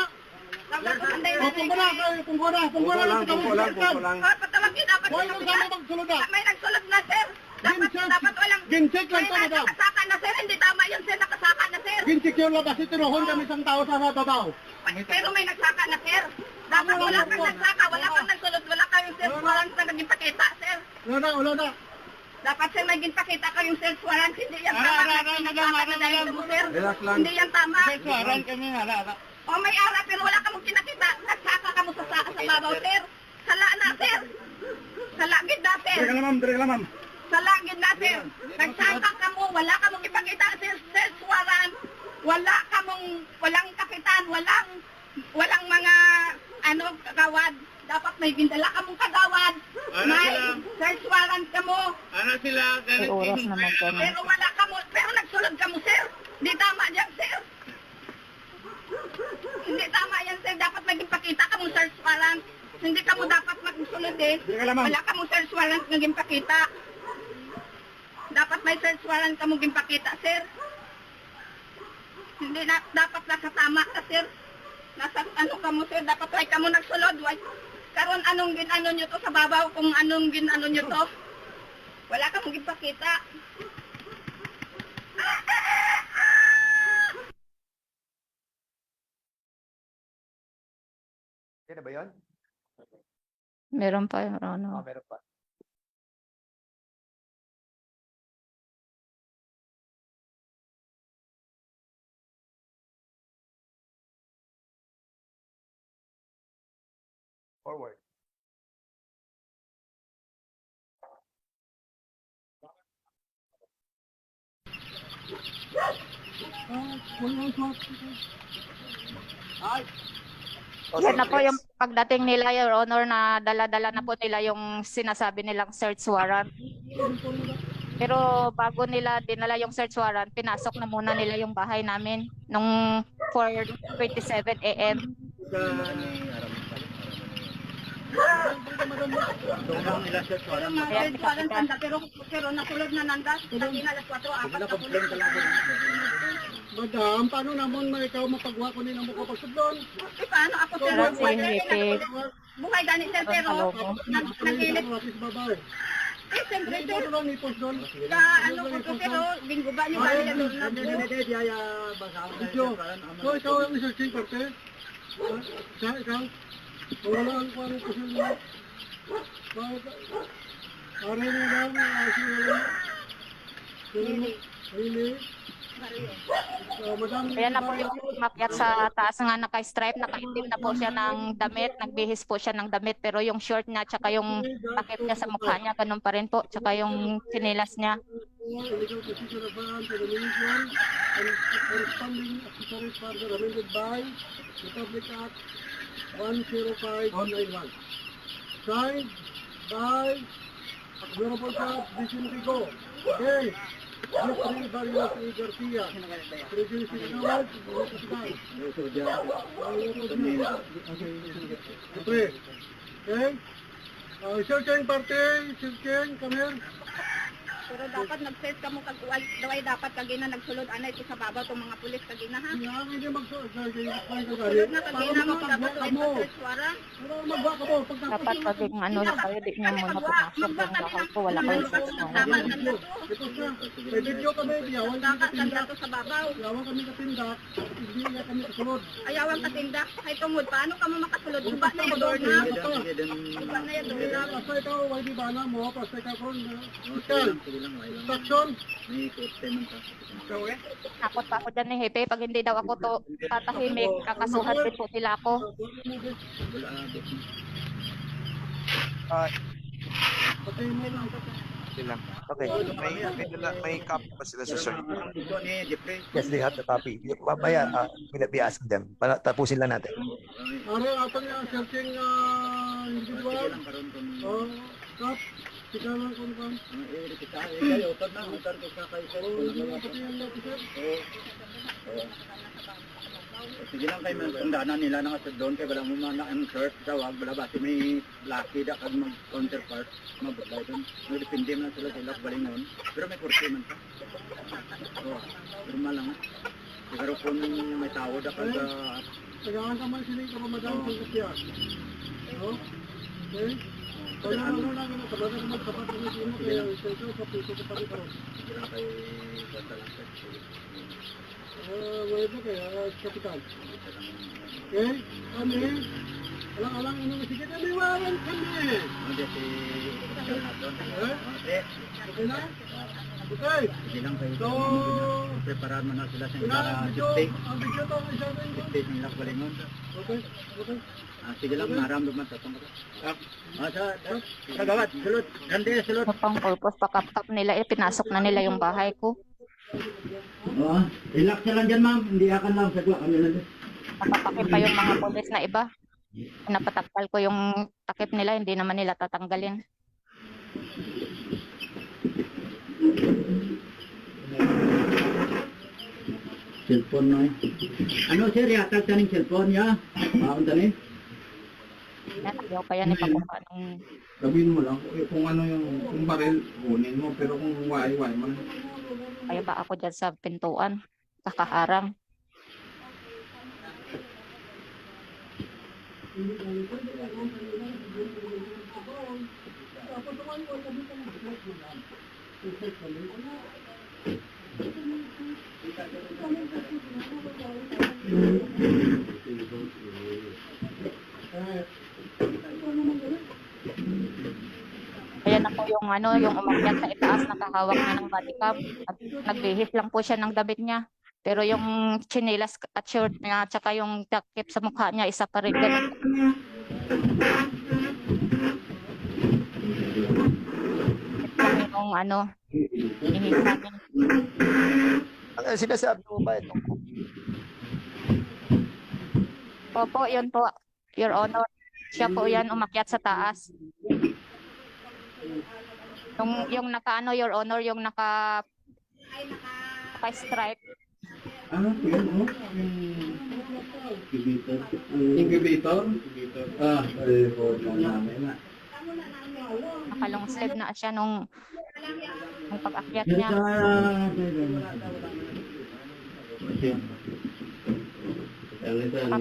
Anday O, punggo na lang. patawagin dapat Hoy, yung sama magsulod na. may nagsulod na sir. Dapat walang Gincheck lang may to, madam. nakasaka na sir. Hindi tama yun sir. Nakasaka na sir. Ginsecure lang kasi tinuhon kami isang tao sa babaw. Pero may nagsaka na sir. Dapat wala kang nagsaka. Wala kang nagsulod. Wala kayong sir. Warrant na naging pakita sir. Wala na. Dapat sir naging pakita kayong sir. Warrant. Hindi yan tama. Nagsaka na dahil mo sir. Hindi yan tama. Aran kami, hala. O may ara pero wala ka mong kinakita. Nagsaka ka mo sa babaw sir. Sala na sir. Sala gid na sir. Dire ka ma'am. Sa langit natin, nagsaka ka mo, wala ka mong ipakita sa search warrant, walang kapitan, walang mga ano kagawad. Dapat may gindala ka mong kagawad, may search warrant ka mo, May oras naman po. pero wala ka mo, pero nagsulod ka mo sir. Hindi tama yan sir. Hindi tama yan sir, dapat may ipakita ka mong search warrant. Hindi ka mo dapat magsulod eh. Wala ka mong search warrant naging pakita. Dapat may search warrant ka mong gimpakita, sir. Hindi na, dapat nakatama ka, sir. Nasa ano ka mo, sir. Dapat ay ka mo nagsulod. Karon anong ginano nyo to sa babaw kung anong ginano nyo to. Wala ka mong gimpakita. Yan na ba yun? Meron pa yung ano. Meron pa. Forward. Yan na po yung pagdating nila, Your Honor, na dala-dala na po nila yung sinasabi nilang search warrant. Pero bago nila dinala yung search warrant, pinasok na muna nila yung bahay namin nung 4:27 AM. Pero nasulod na nanda. Sabi na alas 4, apat na pulis. Madam, paano naman may ikaw mapagwa ko nila mo kapagsublon? Paano ako sir? Pero sinipig. Buhay gani sir, pero nagilit. Babae. Eh, siyempre sir. Ito lang ipos doon. Ka ano ko to pero linggo ba niyo ba niya doon na Video. So, ikaw ang researching parte? Siya, ikaw? Wala ang parang kasi mo. Pare mo lang, Really? Madam, Ayan na po yung umakyat sa taas nga naka-stripe, nakaitim na po siya ng damit, nagbihis po siya ng damit, pero yung short niya, tsaka yung takip niya sa mukha niya, ganun pa rin po, tsaka yung sinilas niya. illegal position of firearms and ammunition and corresponding accessories further amended by Republic Act 10591. Signed by Honorable Sir Vincent Rigo. Okay. Jeffrey Barrios A. Garcia. President Sinawag, Okay. Okay. Sir Cheng Parte, Sir Cheng, come here. Pero dapat nag-search ka mo kag daway dapat kagina nagsulod anay ito sa babaw tong mga pulis kagina ha. Kaya hindi mag-sulod Sulod na kagina mo dapat may search warrant. Magwa ka mo. Dapat paging ano na kayo, di nyo muna pumasok yung bahay ko, wala kayong search warrant. Ito siya. May video kami, yawan kami Kaganda katindak. to sa babaw. Yawan kami katindak. Hindi nga kami kasunod. Ayawan ka tindak kay tungod paano ka mo makasulod uba na yung door na. Uba na yung door na. Basta ikaw, hindi ba na mo? Basta ikaw kung fiscal. Instruction. Ikaw eh. Takot pa ako dyan ni Hepe, pag hindi daw ako to tatahimik, kakasuhan din po nila ako. Patay mo lang. Sila. Okay. May copy pa sila sa sir. Yes, they have the copy. Mamaya, we'll be asking them. Tapusin lang natin. Are atong searching individual. Kap. Sika lang kung kan. Sige lang kayo tandaan nila na kasi doon kay walang mumana ang shirt tawag wala ba si may lucky da kag mag counterpart mabalay doon depende man sila sila balingon pero may kursi man pa normal lang siguro kung may tao da kag Tagaan ka man sila ka madam kung kapya. Okay? Kaya ano lang yun, tabagan naman sapat na sino kaya ito sa puso ko pa rin karon. sige lang kay basta lang Wala ba kaya kapital? Okay? Kami, alang-alang ano sige kami waran kami. hindi si Okay na? Okay. sige lang kayo So, prepare man na sila sa ang video to ang isa rin. state nila balingon Okay? Okay? sige lang maramdaman sa tungkol sa gawat sulod ganda sulod Ano pang purpose, pakap-kap nila, pinasok na nila yung bahay ko. relax na lang dyan ma'am hindi akan lang sagwa kami lang dyan Nakapakip pa yung mga pulis na iba. Napatakal ko yung takip nila, hindi naman nila tatanggalin. cellphone na ano sir yatag taning cellphone ya paon tani Yan, ayaw pa yan ipakuha ng Sabihin mo lang kung ano yung kung baril, kunin mo. Pero kung why mo. kaya ba ako dyan sa pintuan, kakaharang. Kaya na po yung ano, yung umakyat sa itaas, nakahawak na ng bodycam. At nagbihis lang po siya ng damit niya. Pero yung chinelas at shirt niya, tsaka yung takip sa mukha niya, isa pa rin ganun. Ito lang yung ano, hinihisa niya. Ang sinasabi mo ba ito? Opo, yun po, Your Honor. Siya po yan, umakyat sa taas. Yung naka-ano, Your Honor, yung naka-stripe. Yun, oh. Incubator? Report lang namin na. Naka-long sleeve na siya nung pag-akyat niya.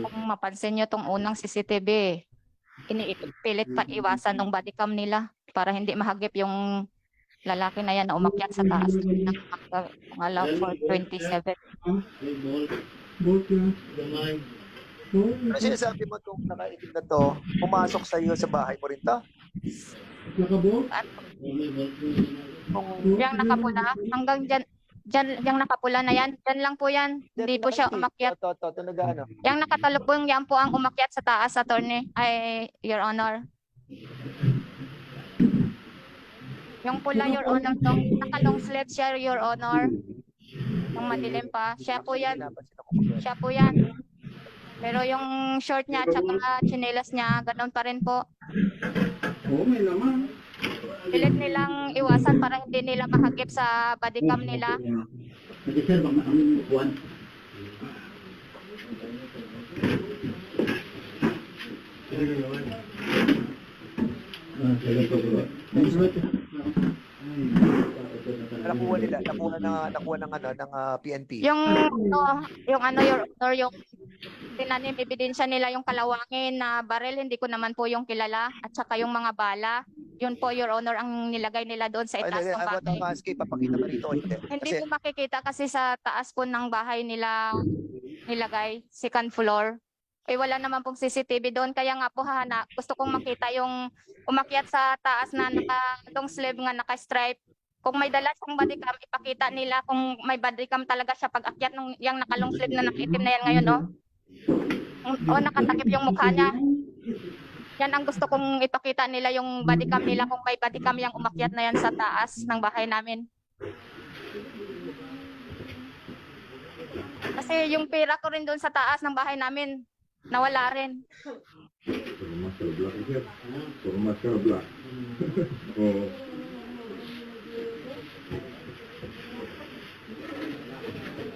Kung mapansin nyo tong unang CCTV, inipilit pa iwasan ng bodycam nila para hindi mahagip yung lalaki na yan na umakyat sa taas ng pangalaw for 27. Ano sinasabi mo itong nakaitim na to, pumasok sa iyo sa bahay mo rin to? At yung nakapula, hanggang dyan, yung nakapula na yan, dyan lang po yan. Hindi po siya umakyat. Ito, nag-ano? Yung nakatalubong yan po ang umakyat sa taas, attorney, ay, Your Honor. Yung pula, Your Honor, naka-long sleeve siya, Your Honor. Yung madilim pa, siya po yan. Siya po yan. Pero yung short niya, tsaka chinelas niya, ganun pa rin po. Oo, may naman. pilit nilang iwasan para hindi nila mahagip sa bodycam nila. Kasi sir, bang ang buwan. Nakuha ng ano ng PNP. Your honor, yung tinanim ebidensya nila yung kalawangin na baril, hindi ko naman po yung kilala, at saka yung mga bala. Yun po, your honor, ang nilagay nila doon sa itaas ng bahay. Papakita ba rito? Hindi Kasi po makikita kasi sa taas po ng bahay nila nilagay, second floor. Eh wala naman pong CCTV doon, kaya nga po gusto kong makita yung umakyat sa taas na naka long sleeve nga naka-stripe. Kung may dala siyang bodycam, ipakita nila kung may bodycam talaga siya pag akyat ng yung naka-long sleeve na nakitim na yan ngayon, oh. O nakatakip yung mukha niya. Yan ang gusto kong ipakita nila, yung bodycam nila, kung may bodycam yung umakyat na yan sa taas ng bahay namin. Kasi yung pera ko rin doon sa taas ng bahay namin, nawala rin.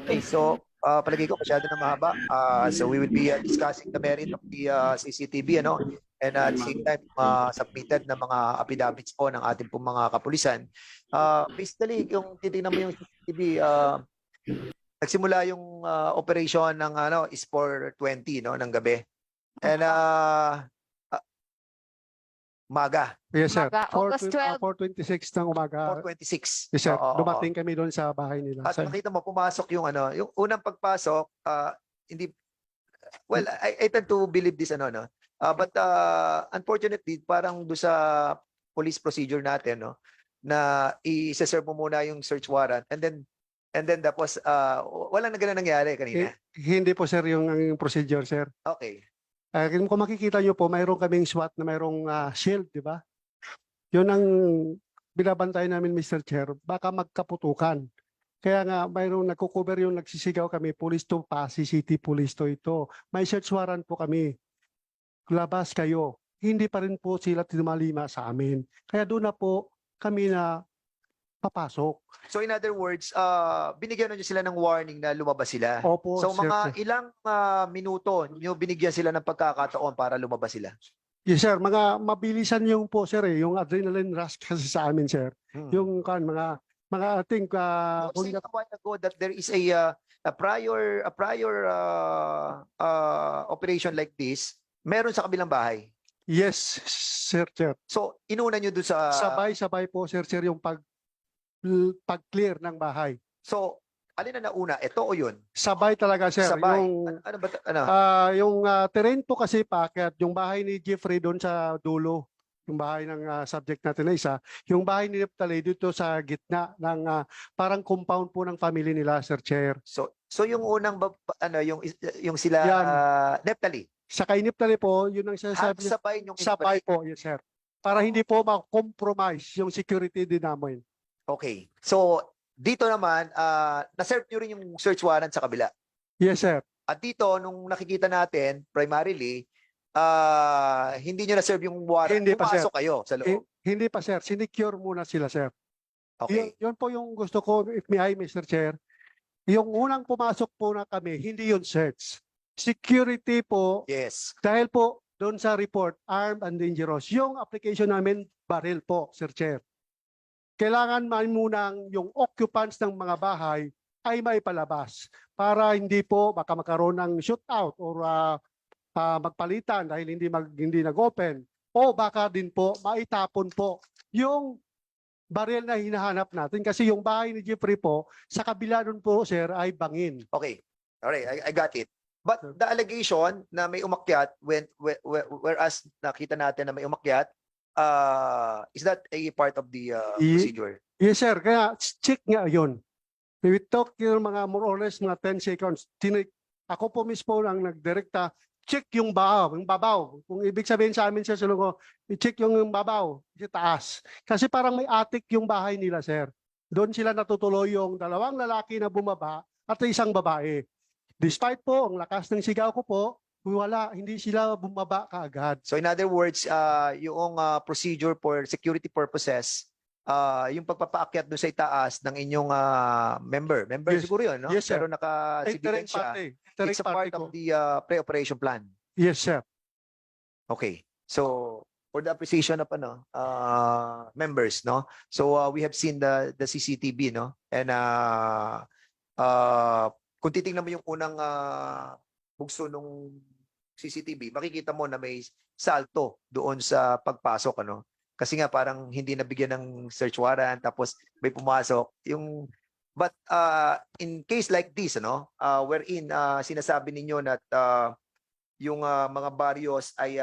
Okay, so palagay ko masyado na mahaba. So we will be discussing the merit of the CCTV, ano, and at the same time submitted na mga affidavits po ng ating pong mga kapulisan. Basically, kung titingnan mo yung CCTV, nagsimula yung operation ng is 4:20 no ng gabi. And umaga, Yes, sir. Umaga, August 12. 4:26 ng umaga. 4:26. Yes, sir. Oo, oo, oo. Dumating kami doon sa bahay nila. At Sir. makita mo, pumasok yung yung unang pagpasok, hindi, well, I tend to believe this, no? But unfortunately, parang do sa police procedure natin, no, na i-serve mo muna yung search warrant, and then tapos, walang na ganun nangyari kanina. Hindi po, sir, yung ang procedure, sir. Okay. Kung makikita nyo po, mayroon kaming SWAT na mayroong shield, di ba? Yun ang binabantay namin, Mr. Chair. Baka magkaputukan. Kaya nga, mayroong nagko-cover yung nagsisigaw kami, police to pass, city police to ito. May search warrant po kami. Labas kayo. Hindi pa rin po sila tinumalima sa amin. Kaya doon na po kami na papasok. So in other words, binigyan nyo sila ng warning na lumabas sila. Opo, So sir, mga sir. ilang minuto nyo binigyan sila ng pagkakataon para lumabas sila? Yes, sir. Mga mabilisan yung po, sir, yung adrenaline rush kasi sa amin, sir. Yung mga I think You said a while ago that there is a prior operation like this, meron sa kabilang bahay. yes, sir, sir. So inuna nyo doon sa Sabay-sabay po, sir, yung pag-clear ng bahay. So alin na nauna? Ito o yun? Sabay talaga, sir. Sabay. Yung Ano ba? Ano? yung terrain po kasi paakyat, yung bahay ni Jeffrey doon sa dulo, yung bahay ng subject natin na isa, yung bahay ni Neptali dito sa gitna ng parang compound po ng family nila, Sir Chair. So yung unang yung sila Yan. Neptali. Sa kay Neptali po, yun ang sinasabi niya. Sabay yung Sabay po, yes, sir. Para hindi po ma-compromise yung security din namin. Okay. So dito naman na-serve nyo rin yung search warrant sa kabila. Yes, sir. At dito nung nakikita natin primarily hindi nyo na-serve yung warrant. Hindi pa, sir. Pumasok kayo sa loob. Hindi pa, sir. Sinecure muna sila, sir. Okay. Yun po yung gusto ko, if may I, Mr. Chair. Yung unang pumasok po na kami, hindi yun search. Security po, Yes. dahil po doon sa report, armed and dangerous. Yung application namin, baril po, Sir Chair. Kailangan man munang yung occupants ng mga bahay ay may palabas para hindi po baka magkaroon ng shootout or magpalitan dahil hindi nag-open, o baka din po maitapon po yung baril na hinahanap natin kasi yung bahay ni Jeffrey po sa kabila nun po, sir, ay bangin. Okay. Alright, I got it. But the allegation na may umakyat whereas nakita natin na may umakyat, is that a part of the procedure? Yes, sir. Kaya check nga yun. We talk yung mga more or less mga 10 seconds. Ako po mismo ang nagdirekta, check yung babaw. Kung ibig sabihin sa amin sa Sulungo, i-check yung babaw, sa taas. Kasi parang may attic yung bahay nila, sir. Doon sila natutuloy yung dalawang lalaki na bumaba at isang babae. Despite po, ang lakas ng sigaw ko po, wala, hindi sila bumaba kaagad. So in other words, yung procedure for security purposes, yung pagpapaakyat doon sa itaas ng inyong member Yes. siguro yun, no? Yes, sir. Pero naka-civilian Direct siya. party. It's Direct a part party ko. of the pre-operation plan. Yes, sir. Okay. So for the appreciation of members, no? So we have seen the CCTV, no? And kung titingnan mo yung unang bugso nung CCTV, makikita mo na may salto doon sa pagpasok, ano? Kasi nga parang hindi nabigyan ng search warrant tapos may pumasok yung but in case like this, ano, wherein sinasabi ninyo na yung mga barrios ay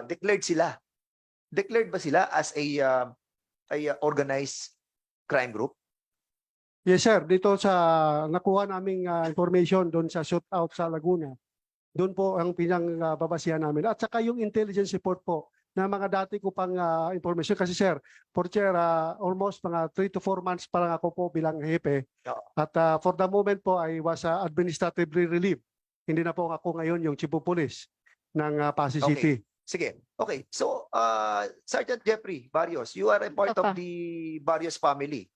declared sila. Declared ba sila as a organized crime group? Yes, sir. Dito sa nakuha naming information doon sa shootout sa Laguna, doon po ang babasihan namin. At saka yung intelligence report po na mga dati ko pang information. Kasi sir, for chair, almost mga 3 to 4 months pa lang ako po bilang hepe. Oo. At for the moment po, I was administratively relieved. Hindi na po ako ngayon yung chief of police ng Pasig Okay. City. Sige. Okay. So, Sergeant Jeffrey Barrios, you are a part Opo. of the Barrios family.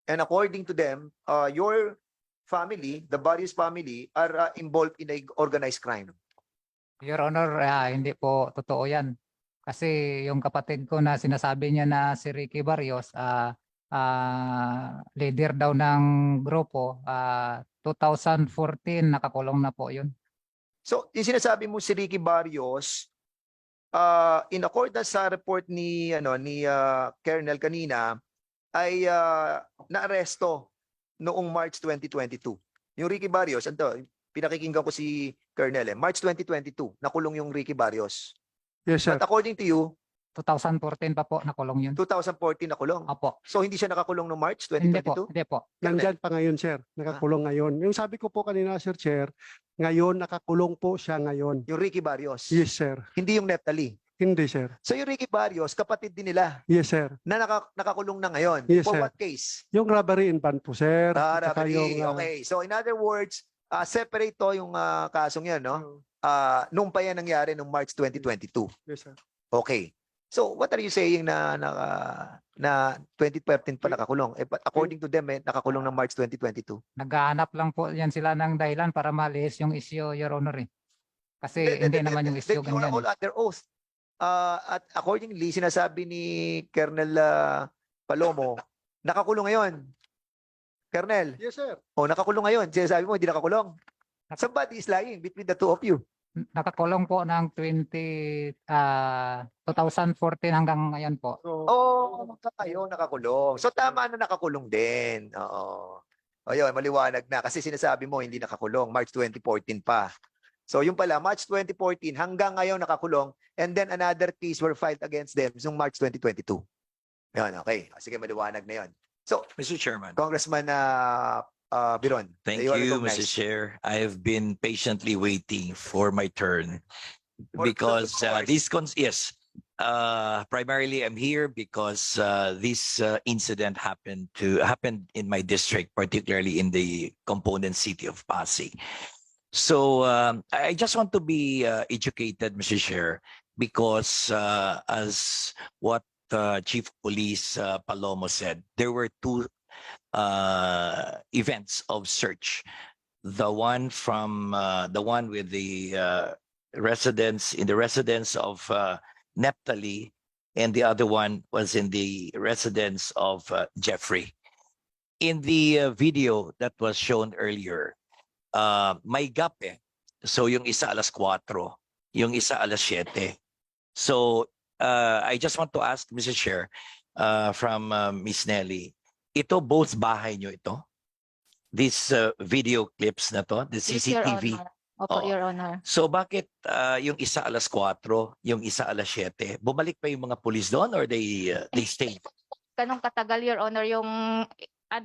And according to them, your family, the Barrios family, are involved in a organized crime. Your Honor, hindi po totoo yan. Kasi yung kapatid ko na sinasabi niya na si Ricky Barrios, leader daw ng grupo, 2014 nakakulong na po yun. So, yung sinasabi mo si Ricky Barrios, in accordance sa report ni Colonel kanina, ay naaresto noong March 2022. Yung Ricky Barrios, pinakikinggan ko si Colonel, March 2022, nakulong yung Ricky Barrios. Yes, sir. But according to you, 2014 pa po nakulong yun. 2014 nakulong. Opo. So hindi siya nakakulong noong March Hindi po, 2022? hindi po. Nandyan pa ngayon, sir. Nakakulong ngayon. Yung sabi ko po kanina, Sir Chair, ngayon nakakulong po siya ngayon. Yung Ricky Barrios. Yes, sir. Hindi yung Neptali. Hindi, sir. So yung Ricky Barrios, kapatid din nila Yes, sir. na nakakulong na ngayon. Yes, For sir. what case? Yung robbery in van po, sir. At saka Robbery. yung, Okay. So in other words, separate to yung kasong yan, no? Nung pa yan nangyari nung March 2022. Yes, sir. Okay. So what are you saying na 2013 pa nakakulong? But according to them, nakakulong ng March 2022. Naghahanap lang po yan sila ng dahilan para malis yung issue, Your Honor. Kasi hindi naman yung issue They were ganyan. all under oath. At accordingly, sinasabi ni Colonel Palomo, nakakulong ngayon. Colonel, Yes, sir. nakakulong ngayon. Sinasabi mo, hindi nakakulong. Somebody is lying between the two of you. Nakakulong po ng 2014 hanggang ngayon po. So, Kayo nakakulong. So tama na nakakulong din. Oo. O yun, maliwanag na. Kasi sinasabi mo, hindi nakakulong. March 2014 pa. So yung pala, March 2014 hanggang ngayon nakakulong. And then another case were filed against them noong March 2022. Yan, okay. Sige, maliwanag na yun. So, Mr. Chairman, Congressman Biron, thank you are you, recognized. Mr. Chair. I have been patiently waiting for my turn For because course. yes, primarily I'm here because this incident happened in my district, particularly in the component city of Pasig. So I just want to be educated, Mr. Chair, because as what Chief of Police Palomo said, there were two events of search. The one with the residence of Neptali, and the other one was in the residence of Jeffrey. In the video that was shown earlier, may gap eh. So yung isa alas 4, yung isa alas 7. So I just want to ask Mr. Chair from Ms. Nelly, ito both bahay nyo ito? This video clips na to, the Yes, Your CCTV. Honor. Opo, Oo. Your Honor. So bakit yung isa alas 4, yung isa alas 7? Bumalik pa yung mga police doon or they stayed? Ganong katagal, Your Honor, yung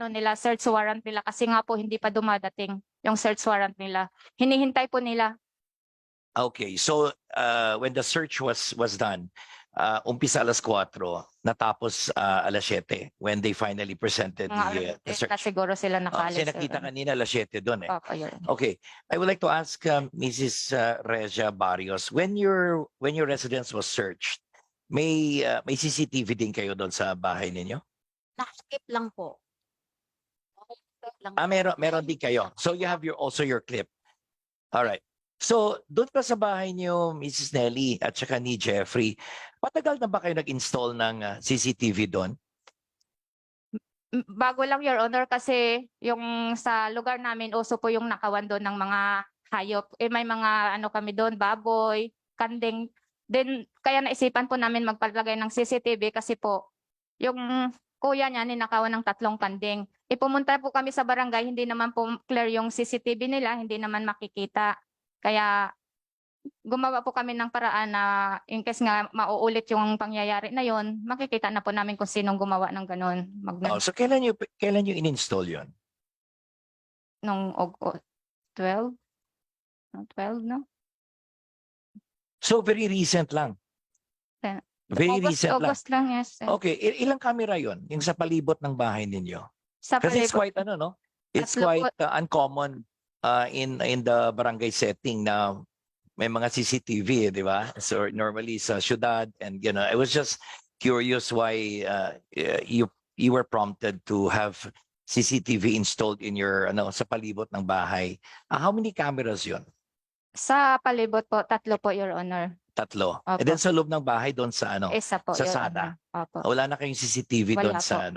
nila, search warrant nila. Kasi nga po, hindi pa dumadating yung search warrant nila. Hinihintay po nila. Okay, so when the search was done, umpisa alas 4, natapos alas 7 when they finally presented the Na search. siguro sila Kasi nakalis. nakita kanina alas 7 doon eh. Opo, Your Honor. Okay, I would like to ask Mrs. Regia Barrios, when your residence was searched, may CCTV din kayo doon sa bahay ninyo? Nakskip lang po. Nakskip lang po. Meron din kayo. So you have also your clip. All right. So doon pa sa bahay niyo, Mrs. Nelly at saka ni Jeffrey, matagal na ba kayo nag-install ng CCTV doon? Bago lang, Your Honor, kasi yung sa lugar namin, uso po yung nakawan doon ng mga hayop. May mga ano kami doon, baboy, kanding. Then, kaya naisipan po namin magpalagay ng CCTV kasi po, yung kuya niya ninakawan ng 3 kanding. Pumunta po kami sa barangay, hindi naman po clear yung CCTV nila, hindi naman makikita. Kaya gumawa po kami ng paraan na in case nga mauulit yung pangyayari na yon, makikita na po namin kung sinong gumawa ng ganun. So kailan niyo in-install 'yon? Nung 12? 12, no? So very recent lang. Very recent lang. August lang, yes. Okay, ilang camera 'yon? Yung sa palibot ng bahay ninyo? Sa Kasi it's palibot, quite no? It's Tatlo quite uncommon in the barangay setting na may mga CCTV, di ba? So normally sa syudad, and I was just curious why you were prompted to have CCTV installed in your sa palibot ng bahay. How many cameras 'yon? sa palibot po, 3 po, Your Honor. 3. Opo. And then sa loob ng bahay doon sa Isa po, sa Your SADA. Honor. Opo. Wala na kayong CCTV doon Wala sa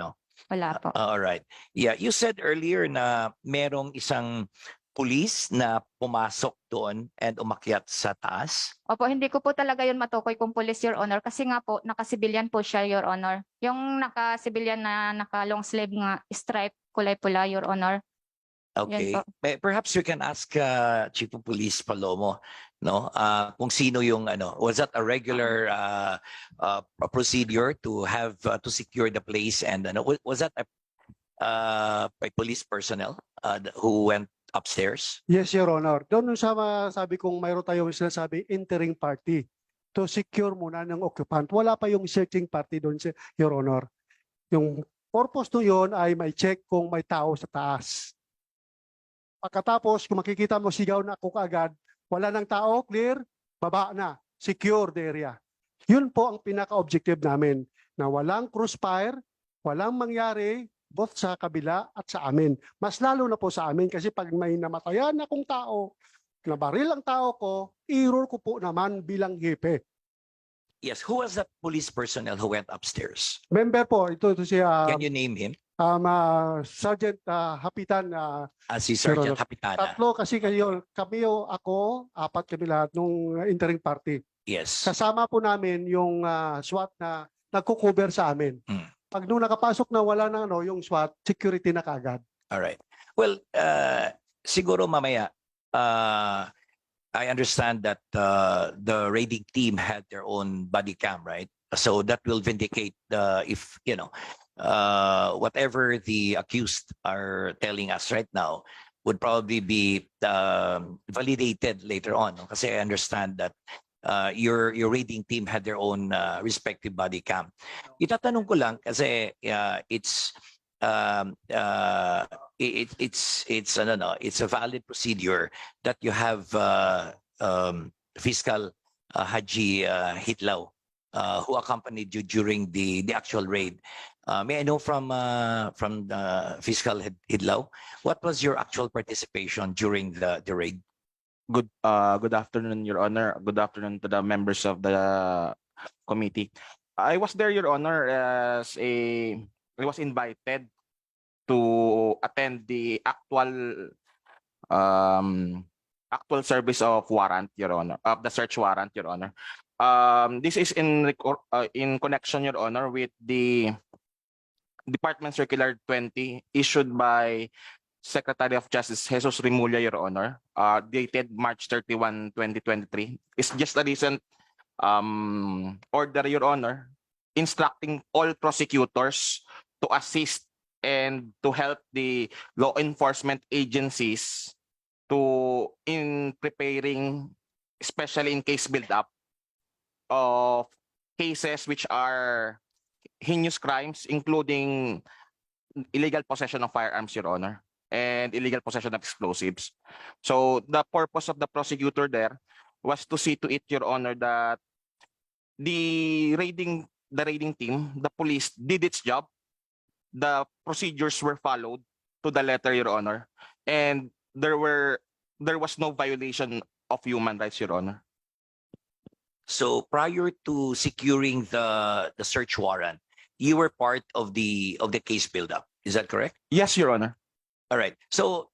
Wala po. all right. Yeah, you said earlier na merong isang pulis na pumasok doon and umakyat sa taas. Opo, hindi ko po talaga yun matukoy kung police, Your Honor, kasi nga po, naka-civilian po siya, Your Honor. Yung naka-civilian na naka-long sleeve nga stripe, kulay pula, Your Honor. Okay. po. Perhaps we can ask Chief of Police Palomo, no? Kung sino yung was that a regular a procedure to have to secure the place, and was that a police personnel who went upstairs? Yes, Your Honor. Doon sa sabi kong mayroon tayong sinasabi entering party to secure muna ng occupant. Wala pa yung searching party doon, Your Honor. Yung purpose to yon ay may check kung may tao sa taas. Pagkatapos, kung makikita mo sigaw na ako kaagad, wala ng tao, clear, baba na, secure the area. Yun po ang pinaka-objective namin, na walang crossfire, walang mangyari, both sa kabila at sa amin. Mas lalo na po sa amin kasi pag may namatayan akong tao, nabaril ang tao ko, i-roll ko po naman bilang hepe. Yes. Who was that police personnel who went upstairs? Member po, ito si Can you name him? Sergeant Hapitan. Si Sergeant Honor. Capitana. Tatlo kasi kami ako, 4 kami lahat nung entering party. Yes. Kasama po namin yung SWAT na nagko-cover sa amin. Mm. Pag nung nakapasok na wala na yung SWAT, security na kagad. All right. Well, siguro mamaya, I understand that the raiding team had their own body cam, right? So that will vindicate if whatever the accused are telling us right now would probably be validated later on. No? Kasi I understand that your raiding team had their own respective body cam. Itatanong ko lang kasi it's a valid procedure that you have Fiscal Haji Hitlaw who accompanied you during the actual raid. May I know from Fiscal Hitlaw, what was your actual participation during the raid? Good afternoon, Your Honor. Good afternoon to the members of the committee. I was there, Your Honor, I was invited to attend the actual service of warrant, Your Honor, of the search warrant, Your Honor. This is in connection, Your Honor, with the Department Circular 20 issued by Secretary of Justice Jesus Rimulya, Your Honor, dated March 31, 2023. It's just a recent order, Your Honor, instructing all prosecutors to assist and to help the law enforcement agencies in preparing, especially in case build-up of cases which are heinous crimes, including illegal possession of firearms, Your Honor, and illegal possession of explosives. So the purpose of the prosecutor there was to see to it, Your Honor, that the raiding team, the police, did its job. The procedures were followed to the letter, Your Honor, and there was no violation of human rights, Your Honor. So prior to securing the search warrant, you were part of the case buildup. Is that correct? Yes, Your Honor. All right. So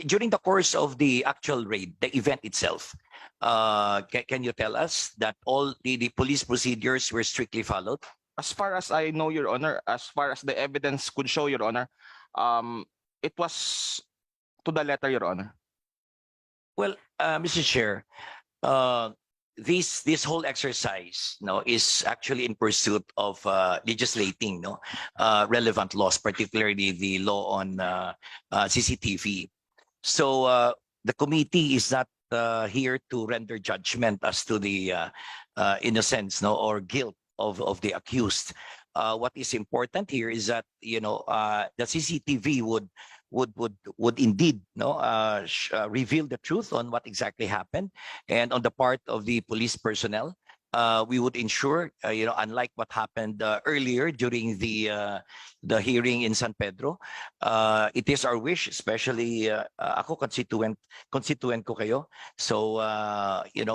during the course of the actual raid, the event itself, can you tell us that all the police procedures were strictly followed? As far as I know, Your Honor, as far as the evidence could show, Your Honor, it was to the letter, Your Honor. Well, Mr. Chair, this whole exercise, is actually in pursuit of legislating, relevant laws, particularly the law on CCTV. So the committee is not here to render judgment as to the innocence, or guilt of the accused. What is important here is that the CCTV would indeed reveal the truth on what exactly happened, and on the part of the police personnel, we would ensure, unlike what happened earlier during the hearing in San Pedro, it is our wish, especially ako constituent ko kayo. So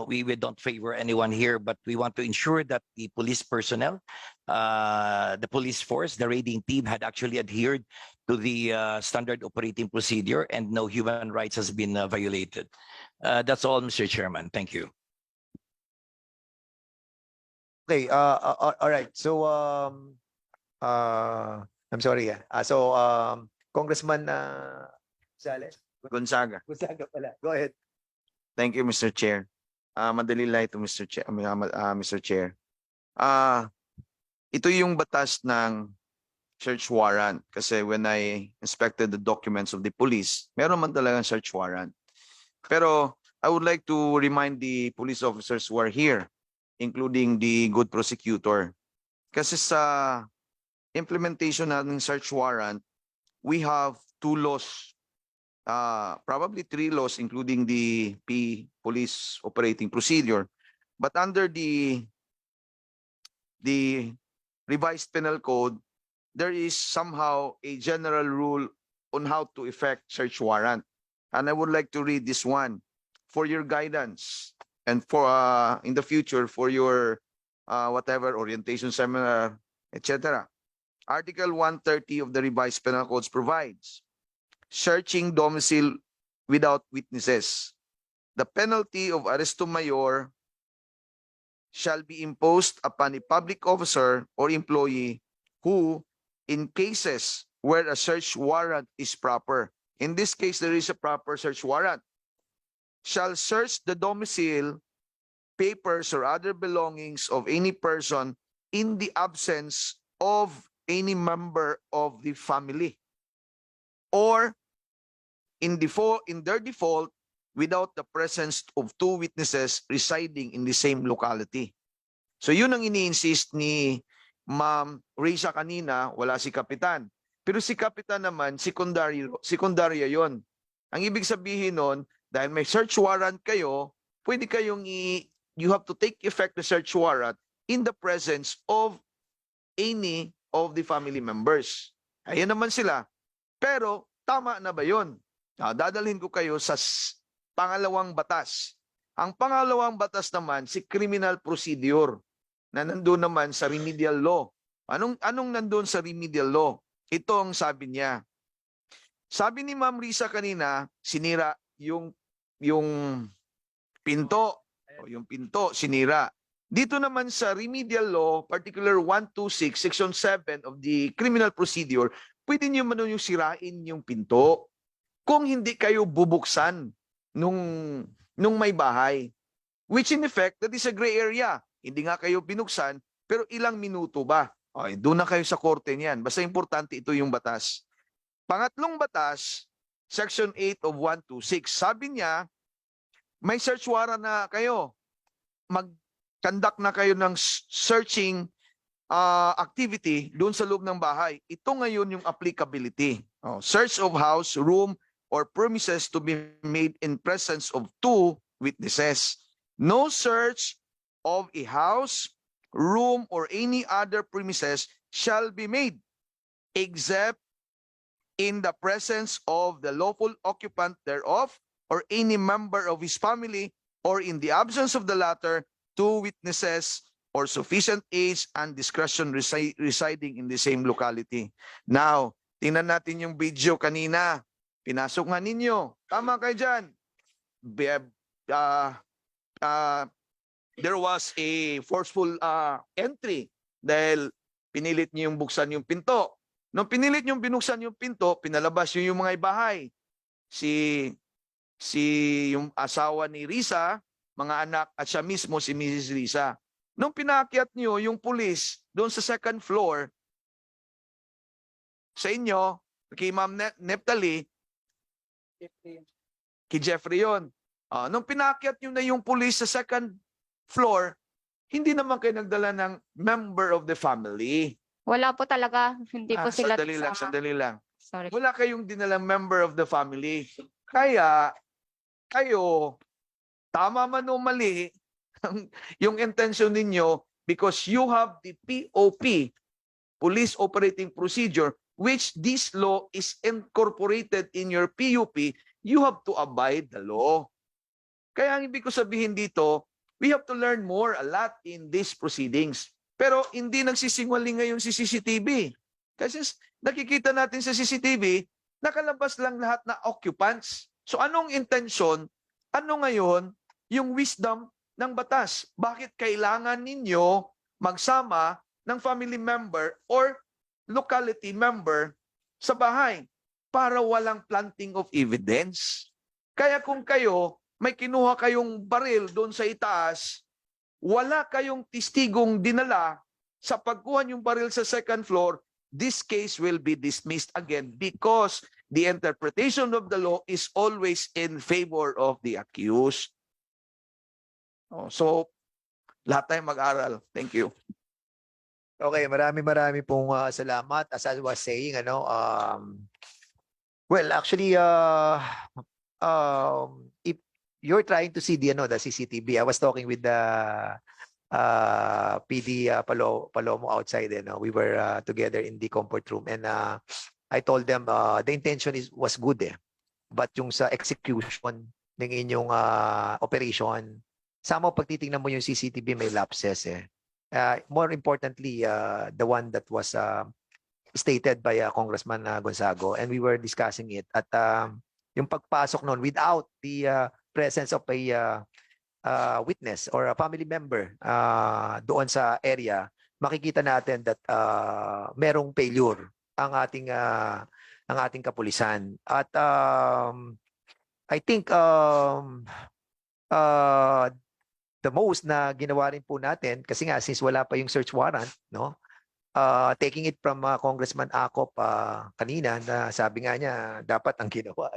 we don't favor anyone here, but we want to ensure that the police personnel, the police force, the raiding team had actually adhered to the standard operating procedure and no human rights has been violated. That's all, Mr. Chairman. Thank you. Okay, all right. So I'm sorry. So Congressman Gonzaga. Gonzaga pala. Go ahead. Thank you, Mr. Chair. Madali lang ito, Mr. Chair. Mr. Chair. Ito yung batas ng search warrant kasi when I inspected the documents of the police, meron man talagang search warrant. Pero I would like to remind the police officers who are here, including the good prosecutor. Kasi sa implementation ng search warrant, we have 2 laws, probably 3 laws, including the police operating procedure. But under the revised penal code, there is somehow a general rule on how to effect search warrant. And I would like to read this one for your guidance and for in the future for your whatever orientation seminar, etc. Article 130 of the revised penal codes provides searching domicile without witnesses. The penalty of arresto mayor shall be imposed upon a public officer or employee who, in cases where a search warrant is proper, in this case there is a proper search warrant, shall search the domicile, papers, or other belongings of any person in the absence of any member of the family, or in their default, without the presence of 2 witnesses residing in the same locality. So yun ang ini-insist ni Ma'am Risa kanina, wala si Kapitan. Pero si Kapitan naman, sekundarya yon. Ang ibig sabihin nun, dahil may search warrant kayo, pwede kayong you have to take effect the search warrant in the presence of any of the family members. Ayan naman sila. Pero tama na ba yun? Dadalhin ko kayo sa pangalawang batas. Ang pangalawang batas naman, si criminal procedure, na nandun naman sa remedial law. Anong nandun sa remedial law? Ito ang sabi niya. Sabi ni Ma'am Risa kanina, sinira yung pinto. Yung pinto, sinira. Dito naman sa remedial law, particular 126, section 7 of the criminal procedure, pwede niyo man yung sirain yung pinto kung hindi kayo bubuksan nung may bahay. Which in effect, that is a gray area. Hindi nga kayo binuksan, pero ilang minuto ba? Okay, doon na kayo sa korte niyan. Basta importante ito yung batas. Pangatlong batas, section 8 of 126. Sabi niya, may search warrant na kayo. conduct na kayo ng searching activity doon sa loob ng bahay. Ito ngayon yung applicability. Search of house, room, or premises to be made in presence of 2 witnesses. No search of a house, room, or any other premises shall be made except in the presence of the lawful occupant thereof or any member of his family, or in the absence of the latter, 2 witnesses or sufficient age and discretion residing in the same locality. Now, tingnan natin yung video kanina. Pinasok nga ninyo. Tama kayo dyan. There was a forceful entry dahil pinilit niyo yung buksan yung pinto. Nung pinilit yung binuksan yung pinto, pinalabas yung mga bahay. Si yung asawa ni Risa, mga anak, at siya mismo si Mrs. Risa. Nung pinaakyat niyo yung pulis doon sa second floor, sa inyo, kay Ma'am Neptali, kay Jeffrey yun. Nung pinaakyat nyo na yung pulis sa second floor, hindi naman kayo nagdala ng member of the family. Wala po talaga. Hindi po sila kasama. Sandali lang. Sorry. Wala kayong dinalang member of the family. Kaya, kayo, tama man o mali, yung intention ninyo, because you have the POP, Police Operating Procedure, which this law is incorporated in your PUP, you have to abide the law. Kaya ang ibig ko sabihin dito, we have to learn more a lot in these proceedings. Pero hindi nagsisinungaling ngayon si CCTV. Kasi nakikita natin sa CCTV, nakalabas lang lahat na occupants. So anong intention? Ano ngayon yung wisdom ng batas? Bakit kailangan ninyo magsama ng family member or locality member sa bahay para walang planting of evidence? Kaya kung kayo, may kinuha kayong baril doon sa itaas, wala kayong testigong dinala sa pagkuha yung baril sa second floor, this case will be dismissed again because the interpretation of the law is always in favor of the accused. So, lahat tayo mag-aral. Thank you. Okay, marami pong salamat. As I was saying, well, actually, if you're trying to see the CCTV, I was talking with the PD Palomo outside, we were together in the comfort room, and I told them the intention was good, but yung sa execution ng inyong operation, somehow pag titingnan mo yung CCTV may lapses . More importantly, the one that was stated by Congressman Gonzago, and we were discussing it at yung pagpasok noon without the presence of a witness or a family member doon sa area, makikita natin that merong failure ang ating kapulisan. At I think the most na ginawa rin po natin, kasi nga since wala pa yung search warrant, taking it from Congressman Acop kanina, na sabi nga niya dapat ang ginawa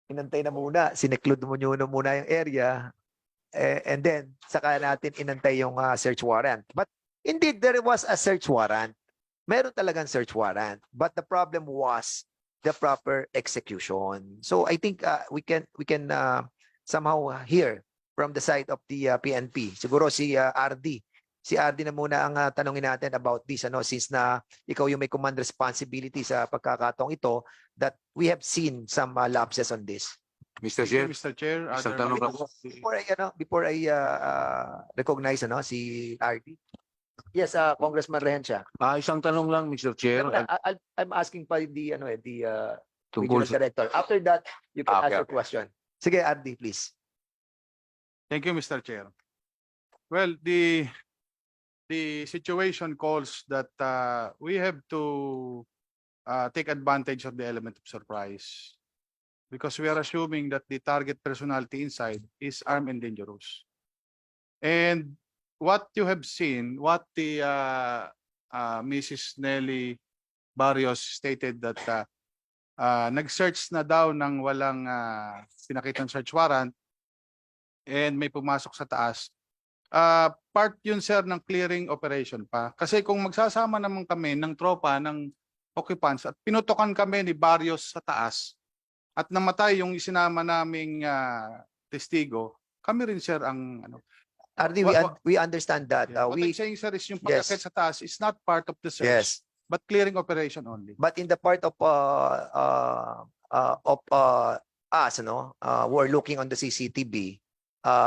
inantay na muna, sineclude mo muna yung area, and then saka natin inantay yung search warrant. But indeed there was a search warrant. Meron talagang search warrant, but the problem was the proper execution. So I think we can somehow hear from the side of the PNP. Siguro si RD. Si RD na muna ang tanongin natin about this, since na ikaw yung may command responsibility sa pagkakataong ito, that we have seen some lapses on this. Mr. Chair, Isang tanong ako. Before I recognize si RD. Yes, Congressman Rehencia. isang tanong lang, Mr. Chair. I'm asking pa the Tungkol regional director. After that, you can ask your question. Sige, RD, please. Thank you, Mr. Chair. Well, the situation calls that we have to take advantage of the element of surprise, because we are assuming that the target personality inside is armed and dangerous. And what you have seen, what the Mrs. Nelly Barrios stated, that nag-search na daw ng walang pinakitang search warrant and may pumasok sa taas. part yun sir ng clearing operation pa. Kasi kung magsasama naman kami ng tropa ng occupants at pinutokan kami ni Barrios sa taas at namatay yung isinama naming testigo, kami rin sir ang ano. RD, we understand that. What I'm We saying sir is yung Yes. pag-akit sa taas is not part of the search, yes, but clearing operation only. but in the part of us, who are looking on the CCTV,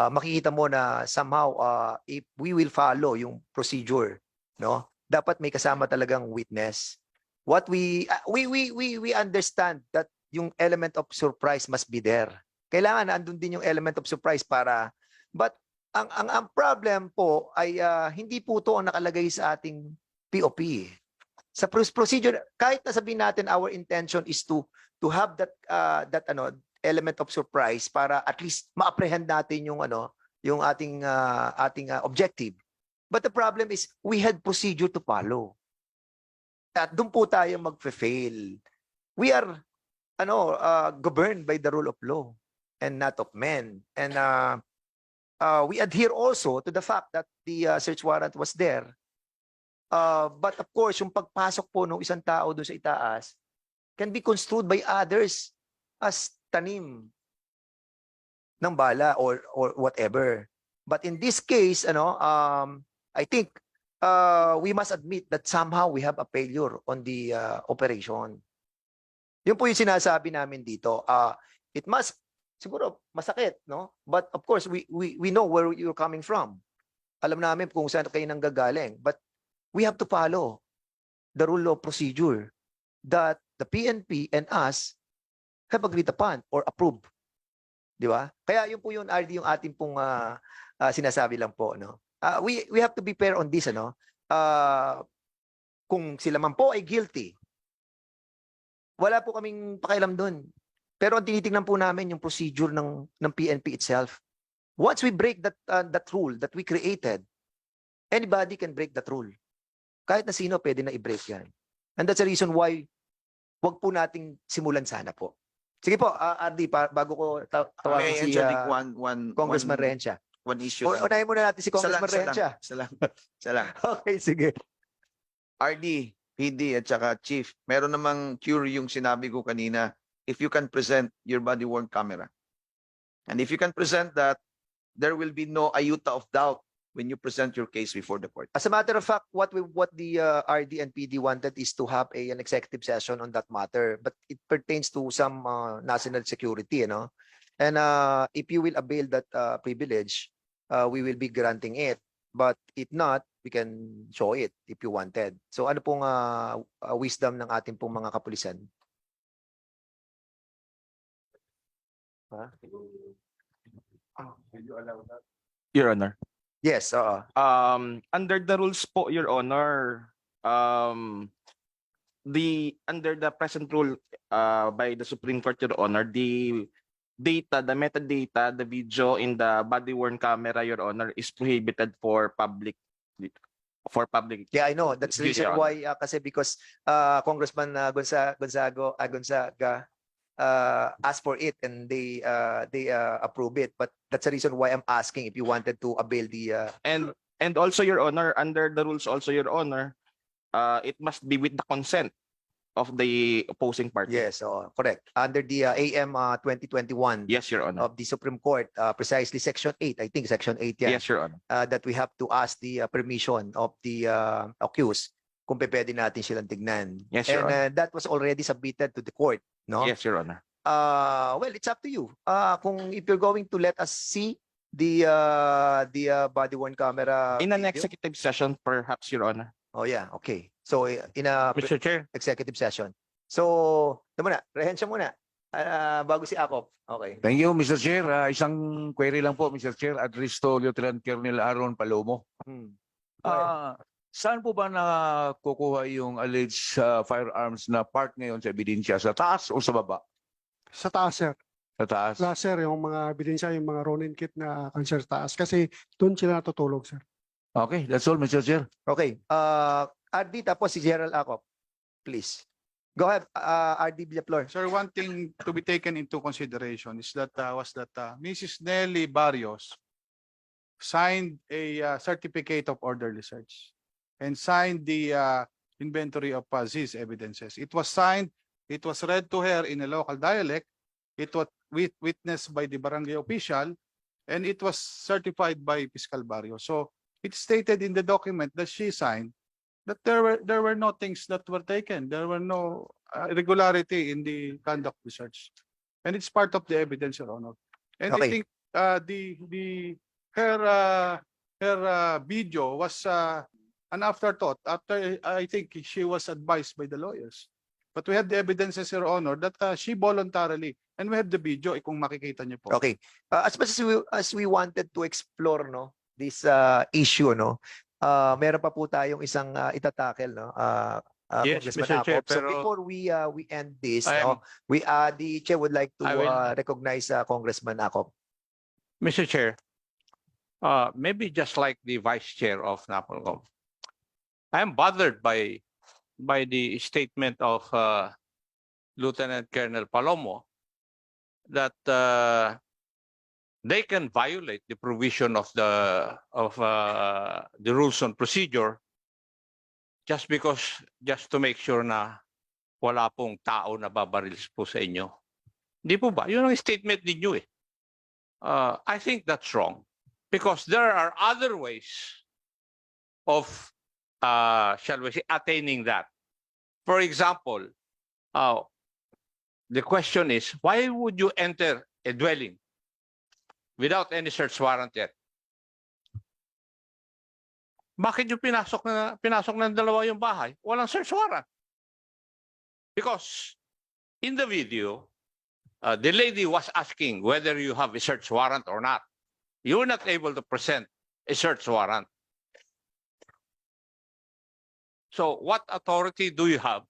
makikita mo na somehow if we will follow yung procedure, no? Dapat may kasama talagang witness. What we understand that yung element of surprise must be there. Kailangan andun din yung element of surprise para, but ang problem po ay hindi po to ang nakalagay sa ating POP. Sa procedure, kahit na sabihin natin our intention is to have that element of surprise para at least ma-apprehend natin yung yung ating objective. But the problem is we had procedure to follow. At doon po tayo magfe-fail. We are governed by the rule of law and not of men. And we adhere also to the fact that the search warrant was there. But of course, yung pagpasok po ng isang tao doon sa itaas can be construed by others as tanim ng bala or whatever. But in this case, I think we must admit that somehow we have a failure on the operation. Yun po yung sinasabi namin dito. It must siguro masakit, no? But of course, we know where you're coming from. Alam namin kung saan kayo nanggagaling. But we have to follow the rule of procedure that the PNP and us have agreed upon or approved. Di ba? Kaya yun po yun, RD, yung ating pong sinasabi lang po. No? We have to be fair on this. Kung sila man po ay guilty, wala po kaming pakialam doon. Pero ang tinitingnan po namin yung procedure ng PNP itself. Once we break that rule that we created, anybody can break that rule. Kahit na sino, pwede na i-break yan. And that's the reason why wag po nating simulan sana po. Sige po, RD, bago ko tawagin si Congressman Rencia. One issue. Unahin muna natin si Congressman Rencia. Isa lang. Okay, sige. RD, PD at saka Chief, meron namang cure yung sinabi ko kanina, if you can present your body-worn camera. And if you can present that, there will be no iota of doubt when you present your case before the court. As a matter of fact, what the RD and PD wanted is to have an executive session on that matter, but it pertains to some national security, And if you will avail that privilege, we will be granting it. But if not, we can show it if you wanted. So ano pong wisdom ng ating pong mga kapulisan? Your Honor. Yes, Under the rules po, Your Honor, under the present rule by the Supreme Court, Your Honor, the metadata, the video in the body-worn camera, Your Honor, is prohibited for public. Yeah, I know. That's the use, reason Your why kasi because Congressman Gonzaga asked for it and they approve it. But that's the reason why I'm asking if you wanted to avail the And also, Your Honor, under the rules also, Your Honor, it must be with the consent of the opposing party. yes, correct. Under the AM 2021 Yes, Your Honor. of the Supreme Court, precisely Section 8, I think Section 8 yan, Yes, Your Honor. that we have to ask the permission of the accused kung pwede natin silang tignan. Yes, Your And that was already submitted to the court, no? Yes, Your Honor. Well, it's up to you. Kung if you're going to let us see the body-worn camera In an video. executive session, perhaps, Your Honor. Oh yeah, okay. So in a Mr. Chair. executive session. So, muna, Rehensya muna. Bago si Akop. Okay. Thank you, Mr. Chair. Isang query lang po, Mr. Chair. Address to Lieutenant Colonel Aaron Palomo. Saan po ba nakukuha yung alleged firearms na part ngayon sa ebidensya? Sa taas o sa baba? Sa taas, sir. Sa taas. Sir, yung mga ebidensya, yung mga Ronin kit na cancer taas. Kasi doon sila natutulog, sir. Okay, that's all, Mr. Chair. Okay. RD tapos si Gerald Akop. Please. Go ahead, RD Villaflor. Sir, one thing to be taken into consideration is that Mrs. Nelly Barrios signed a certificate of orderly search and signed the inventory of these evidences. It was signed, it was read to her in a local dialect, it was witnessed by the barangay official, and it was certified by Fiscal Barrio. So it stated in the document that she signed that there were no things that were taken. There were no irregularity in the conduct of the search. And it's part of the evidence, Your Honor. And I Okay. think her video was an afterthought after I think she was advised by the lawyers. But we have the evidences, Your Honor, that she voluntarily, and we have the video, kung makikita niyo po. Okay. As much as we wanted to explore no this issue no, meron pa po tayong isang itatakel no. Yes, Congressman Mr. Chair, Acop. So pero before we end this, I no, the chair would like to I will- recognize Congressman Acop. Mr. Chair, maybe just like the Vice Chair of NAPOLCOM, I am bothered by the statement of Lieutenant Colonel Palomo that they can violate the provision of the rules on procedure just to make sure na wala pong tao na babaril po sa inyo. Di po ba? Yun ang statement ninyo eh. I think that's wrong because there are other ways of shall we say, attaining that. For example, the question is, why would you enter a dwelling without any search warrant yet? Bakit yung pinasok ng dalawa yung bahay? Walang search warrant. Because in the video, the lady was asking whether you have a search warrant or not. You were not able to present a search warrant. So what authority do you have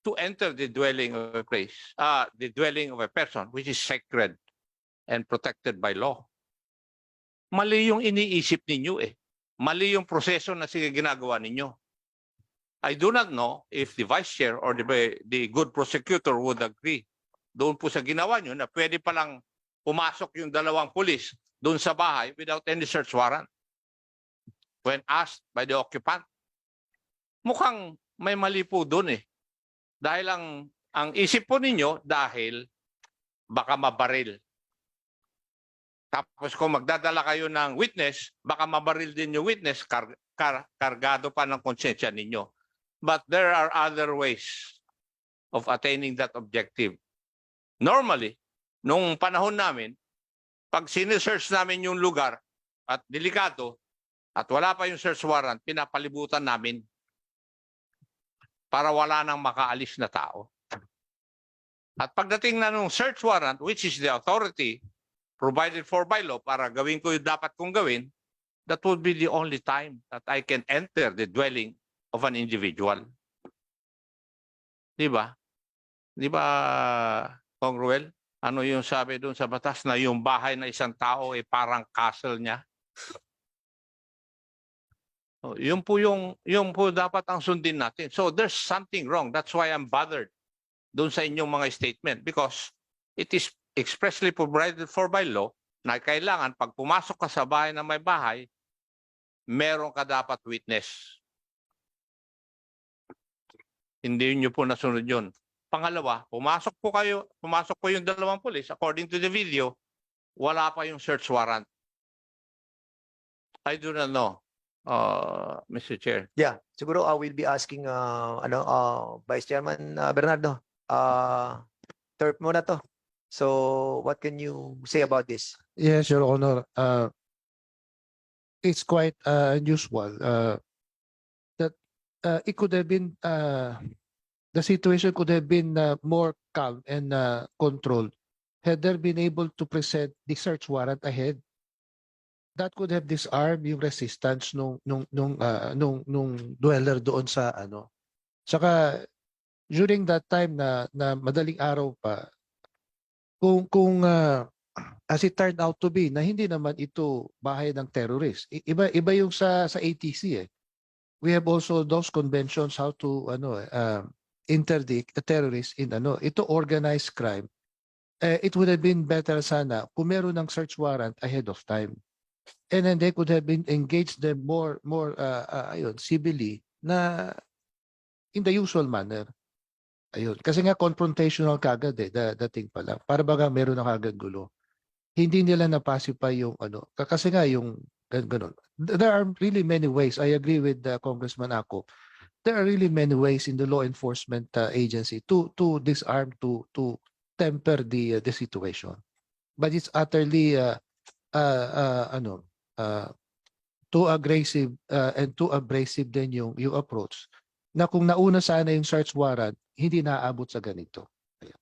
to enter the dwelling of a place, the dwelling of a person, which is sacred and protected by law? Mali yung iniisip ninyo eh. Mali yung proseso na ginagawa ninyo. I do not know if the Vice Chair or the good prosecutor would agree doon po sa ginawa nyo na pwede palang pumasok yung dalawang pulis doon sa bahay without any search warrant when asked by the occupant. Mukhang may mali po doon eh. Dahil ang isip po ninyo dahil baka mabaril. Tapos kung magdadala kayo ng witness, baka mabaril din yung witness, kargado pa ng konsensya ninyo. But there are other ways of attaining that objective. Normally, nung panahon namin, pag sinesearch namin yung lugar at delikado at wala pa yung search warrant, pinapalibutan namin para wala nang makaalis na tao. At pagdating na nung search warrant, which is the authority provided for by law para gawin ko yung dapat kong gawin, that would be the only time that I can enter the dwelling of an individual. Di ba? Di ba, Congruel? Ano yung sabi doon sa batas na yung bahay na isang tao ay parang castle niya? Oh, yun po dapat ang sundin natin. So there's something wrong. That's why I'm bothered doon sa inyong mga statement because it is expressly provided for by law na kailangan pag pumasok ka sa bahay na may bahay, meron ka dapat witness. Hindi nyo po nasunod yun. Pangalawa, pumasok po yung dalawang pulis, according to the video, wala pa yung search warrant. I do not know, Mr. Chair. Yeah, siguro I will be asking Vice Chairman Bernardo. Terp muna to. So what can you say about this? Yes, Your Honor. It's quite unusual that it could have been the situation could have been more calm and controlled had there been able to present the search warrant ahead. That could have disarmed yung resistance nung dweller doon sa ano. Saka during that time na madaling araw pa, kung as it turned out to be na hindi naman ito bahay ng terrorist. Iba yung sa ATC eh. We have also those conventions how to interdict the terrorists in ito organized crime. It would have been better sana kung meron ng search warrant ahead of time. And then they could have been engaged them more ayun, civilly na in the usual manner. Ayun. Kasi nga confrontational kagad dating pa lang. Para baga meron na kagad gulo. Hindi nila na-pacify yung ano. Kasi nga yung ganun. There are really many ways. I agree with Congressman Ako. There are really many ways in the law enforcement agency to disarm, to temper the situation. But it's utterly too aggressive and too abrasive din yung approach na kung nauna sana yung search warrant, hindi naaabot sa ganito. Ayan.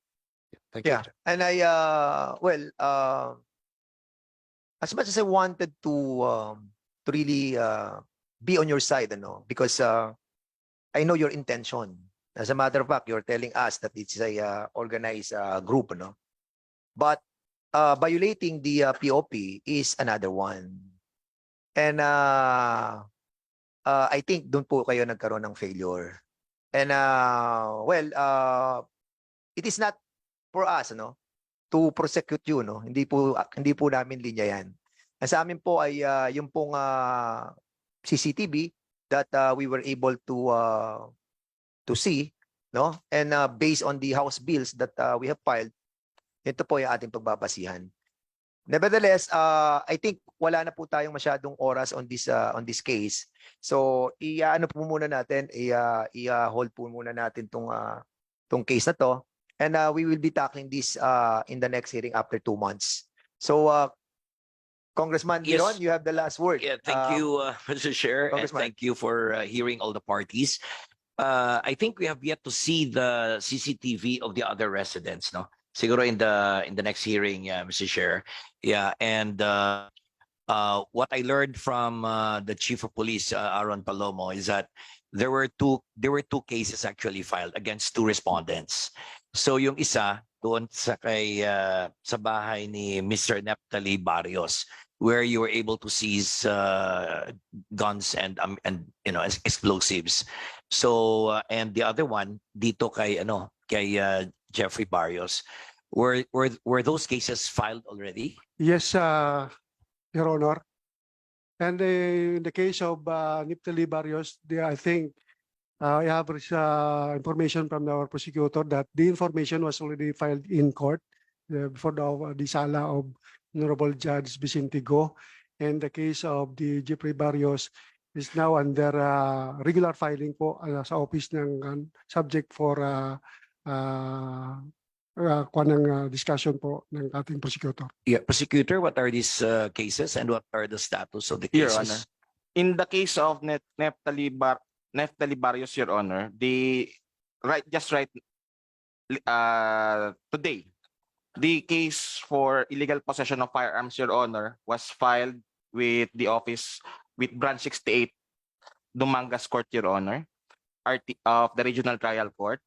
Thank you. Yeah, and I as much as I wanted to really be on your side, because I know your intention. As a matter of fact, you're telling us that it's a organized group, but violating the POP is another one. And I think doon po kayo nagkaroon ng failure. And it is not for us to prosecute you, Hindi po namin linya 'yan. Ang sa amin po ay yung pong CCTV that we were able to see, And based on the House bills that we have filed, ito po yung ating pagbabasihan. Nevertheless, I think wala na po tayong masyadong oras on this case. So, i-ano po muna natin, i-hold po muna natin tong case na to. And we will be tackling this in the next hearing after 2 months. So, Congressman Yes. Giron, you have the last word. Yeah, thank you, Mr. Chair, and Congressman. thank you for hearing all the parties. I think we have yet to see the CCTV of the other residents, no? Siguro in the next hearing, Mr. Chair. Yeah, and what I learned from the Chief of Police, Aaron Palomo, is that there were two cases actually filed against 2 respondents. So yung isa doon sa bahay ni Mr. Neptali Barrios, where you were able to seize guns and explosives. So and the other one dito kay Jeffrey Barrios. Were those cases filed already? Yes, Your Honor. And in the case of Neptali Barrios, I think I have information from our prosecutor that the information was already filed in court before the sala of Honorable Judge Vicente Go. And the case of the Jeffrey Barrios is now under regular filing po sa office ng subject for discussion po ng ating prosecutor. Yeah, prosecutor, what are these cases and what are the status of the Your cases? Honor. In the case of Neptali Barrios, Your Honor, today, the case for illegal possession of firearms, Your Honor, was filed with the office with Branch 68, Dumangas Court, Your Honor, of the Regional Trial Court,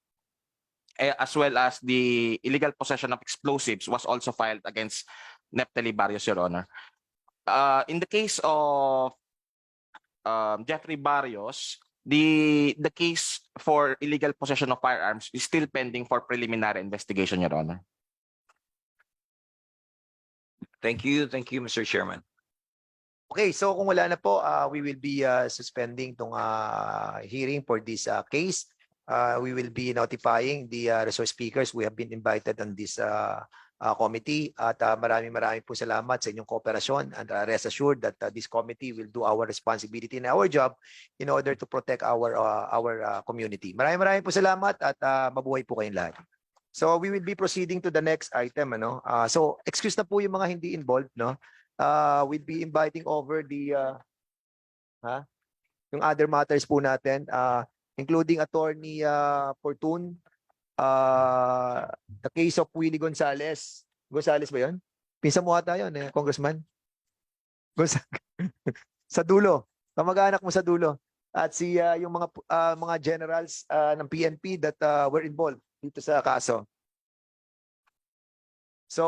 as well as the illegal possession of explosives was also filed against Neptali Barrios, Your Honor. In the case of Jeffrey Barrios, the case for illegal possession of firearms is still pending for preliminary investigation, Your Honor. Thank you, Mr. Chairman. Okay, so kung wala na po, we will be suspending tong hearing for this case. We will be notifying the resource speakers. We have been invited on this committee at maraming po salamat sa inyong kooperasyon, and rest assured that this committee will do our responsibility and our job in order to protect our community. Maraming po salamat at mabuhay po kayong lahat. So we will be proceeding to the next item, so excuse na po yung mga hindi involved, we'll be inviting over the yung other matters po natin, including Attorney Fortune, the case of Willie Gonzales. Gonzales ba yun? Pinsan mo ata yun, Congressman? Sa dulo. Kamag-anak mo sa dulo. At yung mga generals ng PNP that were involved dito sa kaso. So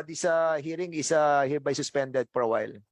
this hearing is hereby suspended for a while.